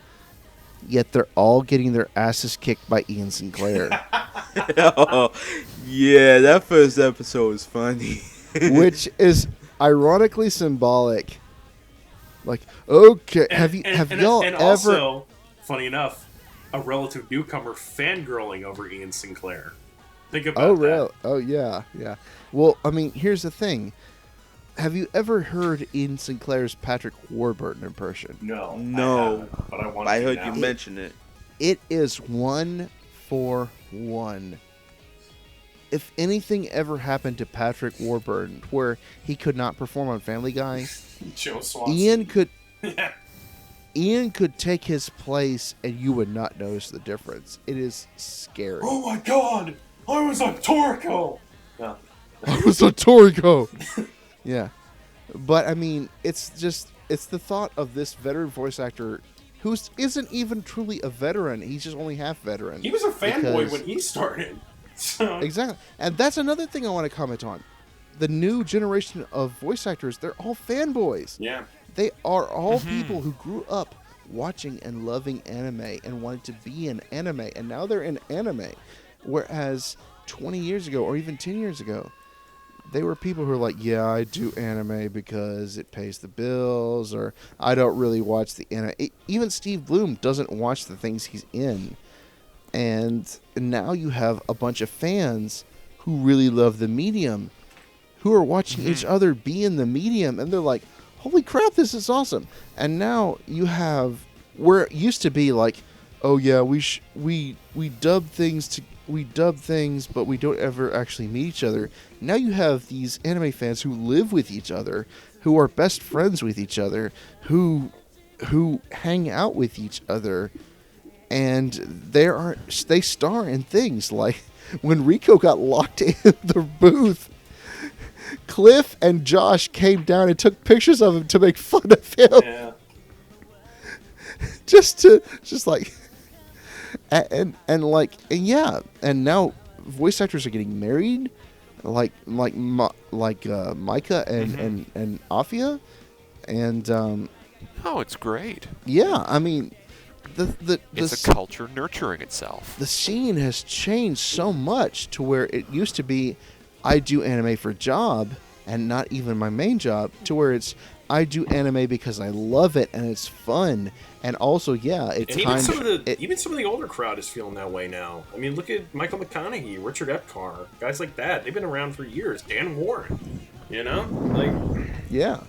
yet they're all getting their asses kicked by Ian Sinclair. Oh, yeah, that first episode was funny. Which is ironically symbolic. Like, okay, have y'all and ever... also, funny enough, a relative newcomer fangirling over Ian Sinclair. Think about that. Really? Oh, yeah. Well, I mean, here's the thing. Have you ever heard Ian Sinclair's Patrick Warburton impression? No. No. I haven't, but I want to. I heard now. you mention it. It is 1 for 1. if anything ever happened to Patrick Warburton where he could not perform on Family Guy, Joe Swanson. Ian could take his place and you would not notice the difference. It is scary. Oh my god! I was on Toriko! Yeah. I was a Toriko! Yeah. But, I mean, it's the thought of this veteran voice actor who isn't even truly a veteran. He's just only half veteran. He was a fanboy when he started. So. Exactly. And that's another thing I want to comment on. The new generation of voice actors, they're all fanboys. Yeah. They are all people who grew up watching and loving anime and wanted to be in anime, and now they're in anime. Whereas 20 years ago, or even 10 years ago, they were people who were like, yeah, I do anime because it pays the bills, or I don't really watch the anime. Even Steve Bloom doesn't watch the things he's in. And now you have a bunch of fans who really love the medium, who are watching each other be in the medium, and they're like, holy crap, this is awesome. And now you have, where it used to be like, oh yeah, we dub things, but we don't ever actually meet each other. Now you have these anime fans who live with each other, who are best friends with each other, who hang out with each other, and they star in things like when Rico got locked in the booth. Cliff and Josh came down and took pictures of him to make fun of him. Yeah. And now voice actors are getting married, like Micah and Afia, and Oh, it's great. yeah, I mean, It's a culture nurturing itself. the scene has changed so much to where it used to be, I do anime for job and not even my main job, to where it's I do anime because I love it and it's fun, and also it's And even time. some of the older crowd is feeling that way now. I mean, look at Michael McConaughey, Richard Epcar, guys like that. They've been around for years. Dan Warren, like Yeah.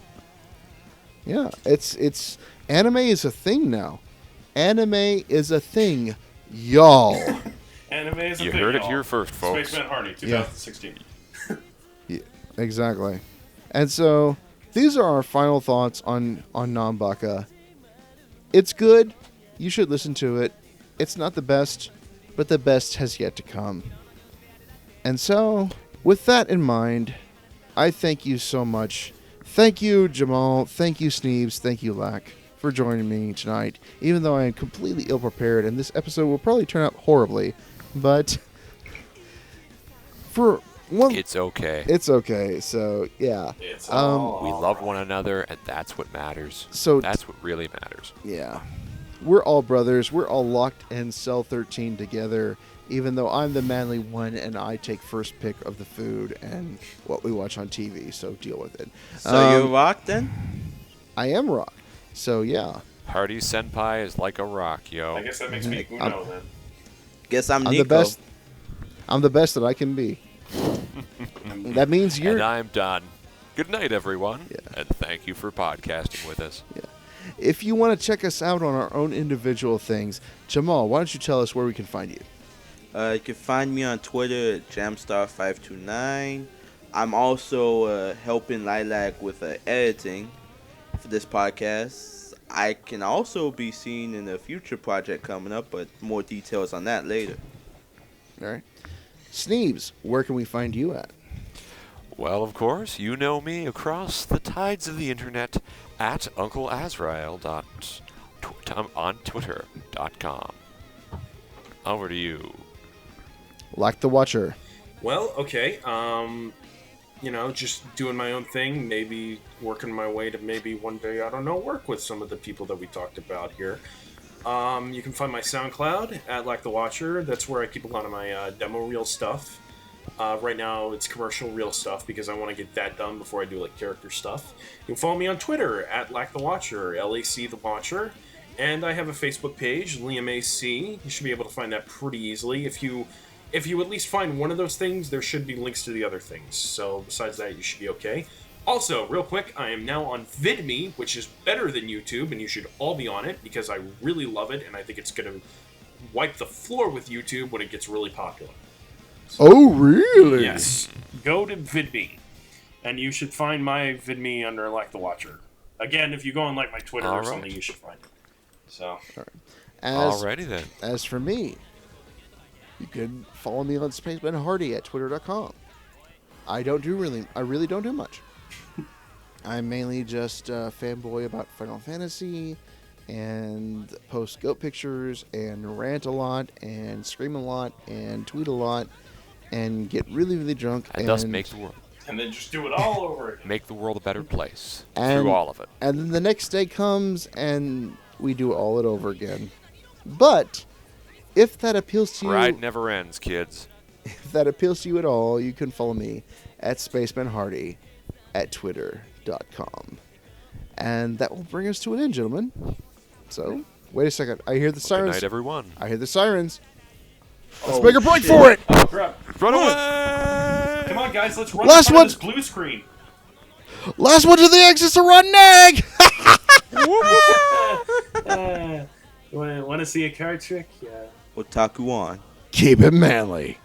It's anime is a thing now. Anime is a thing, y'all. anime is a You thing, heard it y'all. here first, folks. Spaceman Hardy, 2016. Yeah, exactly. And so these are our final thoughts on NANBAKA. It's good. You should listen to it. It's not the best, but the best has yet to come. And so, with that in mind, I thank you so much. Thank you, Jamal. Thank you, Sneebs. Thank you, Lack, for joining me tonight. Even though I am completely ill-prepared, and this episode will probably turn out horribly, but for one, It's okay. it's okay. So yeah, It's We all love one another, and that's what matters. So- that's what really matters. yeah, we're all brothers. We're all locked in cell 13 together. Even though I'm the manly one and I take first pick of the food and what we watch on TV, so deal with it. So you rock then? I am rock. So yeah, Hardy Senpai is like a rock, yo. I guess that makes me Uno then. Guess I'm I'm Nico. the best. I'm the best that I can be. That means you're. And I'm done. Good night, everyone. Yeah. And thank you for podcasting with us. If you want to check us out on our own individual things, Jamal, why don't you tell us where we can find you? You can find me on Twitter at Jamstar529. I'm also helping Lilac with editing for this podcast. I can also be seen in a future project coming up, but more details on that later. All right. Sneebs, where can we find you at? Well, of course, you know me across the tides of the internet at on Twitter.com. Over to you. Like the Watcher. Well, okay. Just doing my own thing. Maybe working my way to maybe one day, I don't know, work with some of the people that we talked about here. You can find my SoundCloud at Like the Watcher. That's where I keep a lot of my demo reel stuff. Right now, it's commercial reel stuff because I want to get that done before I do like character stuff. You can follow me on Twitter at Like the Watcher, LAC the Watcher, and I have a Facebook page, Liam AC. You should be able to find that pretty easily. If you at least find one of those things, there should be links to the other things. So besides that, you should be okay. Also, real quick, I am now on VidMe, which is better than YouTube, and you should all be on it because I really love it, and I think it's going to wipe the floor with YouTube when it gets really popular. Oh, really? Yes. Go to VidMe, and you should find my VidMe under Like the Watcher. Again, if you go on like my Twitter or something, you should find it. So. Alrighty then. As for me, you can follow me on Spaceman Hardy at twitter.com. I really don't do much. I'm mainly just a fanboy about Final Fantasy and post goat pictures and rant a lot and scream a lot and tweet a lot and get really, really drunk. And thus make the world. And then just do it all over again. Make the world a better place And- through all of it. And then the next day comes and we do all it over again. But if that appeals to you, Ride never ends, kids. if that appeals to you at all, you can follow me at Spaceman Hardy at twitter.com. And that will bring us to an end, gentlemen. So, wait a second. I hear the Good sirens. night, everyone. I hear the sirens. Let's Oh, make a break shit. for it. Oh, crap. Run away! Come on, guys, let's run Last in front of one. this blue screen. Last one to the exits to run nag. Want to see a card trick? Yeah. Otaku on. Keep it manly.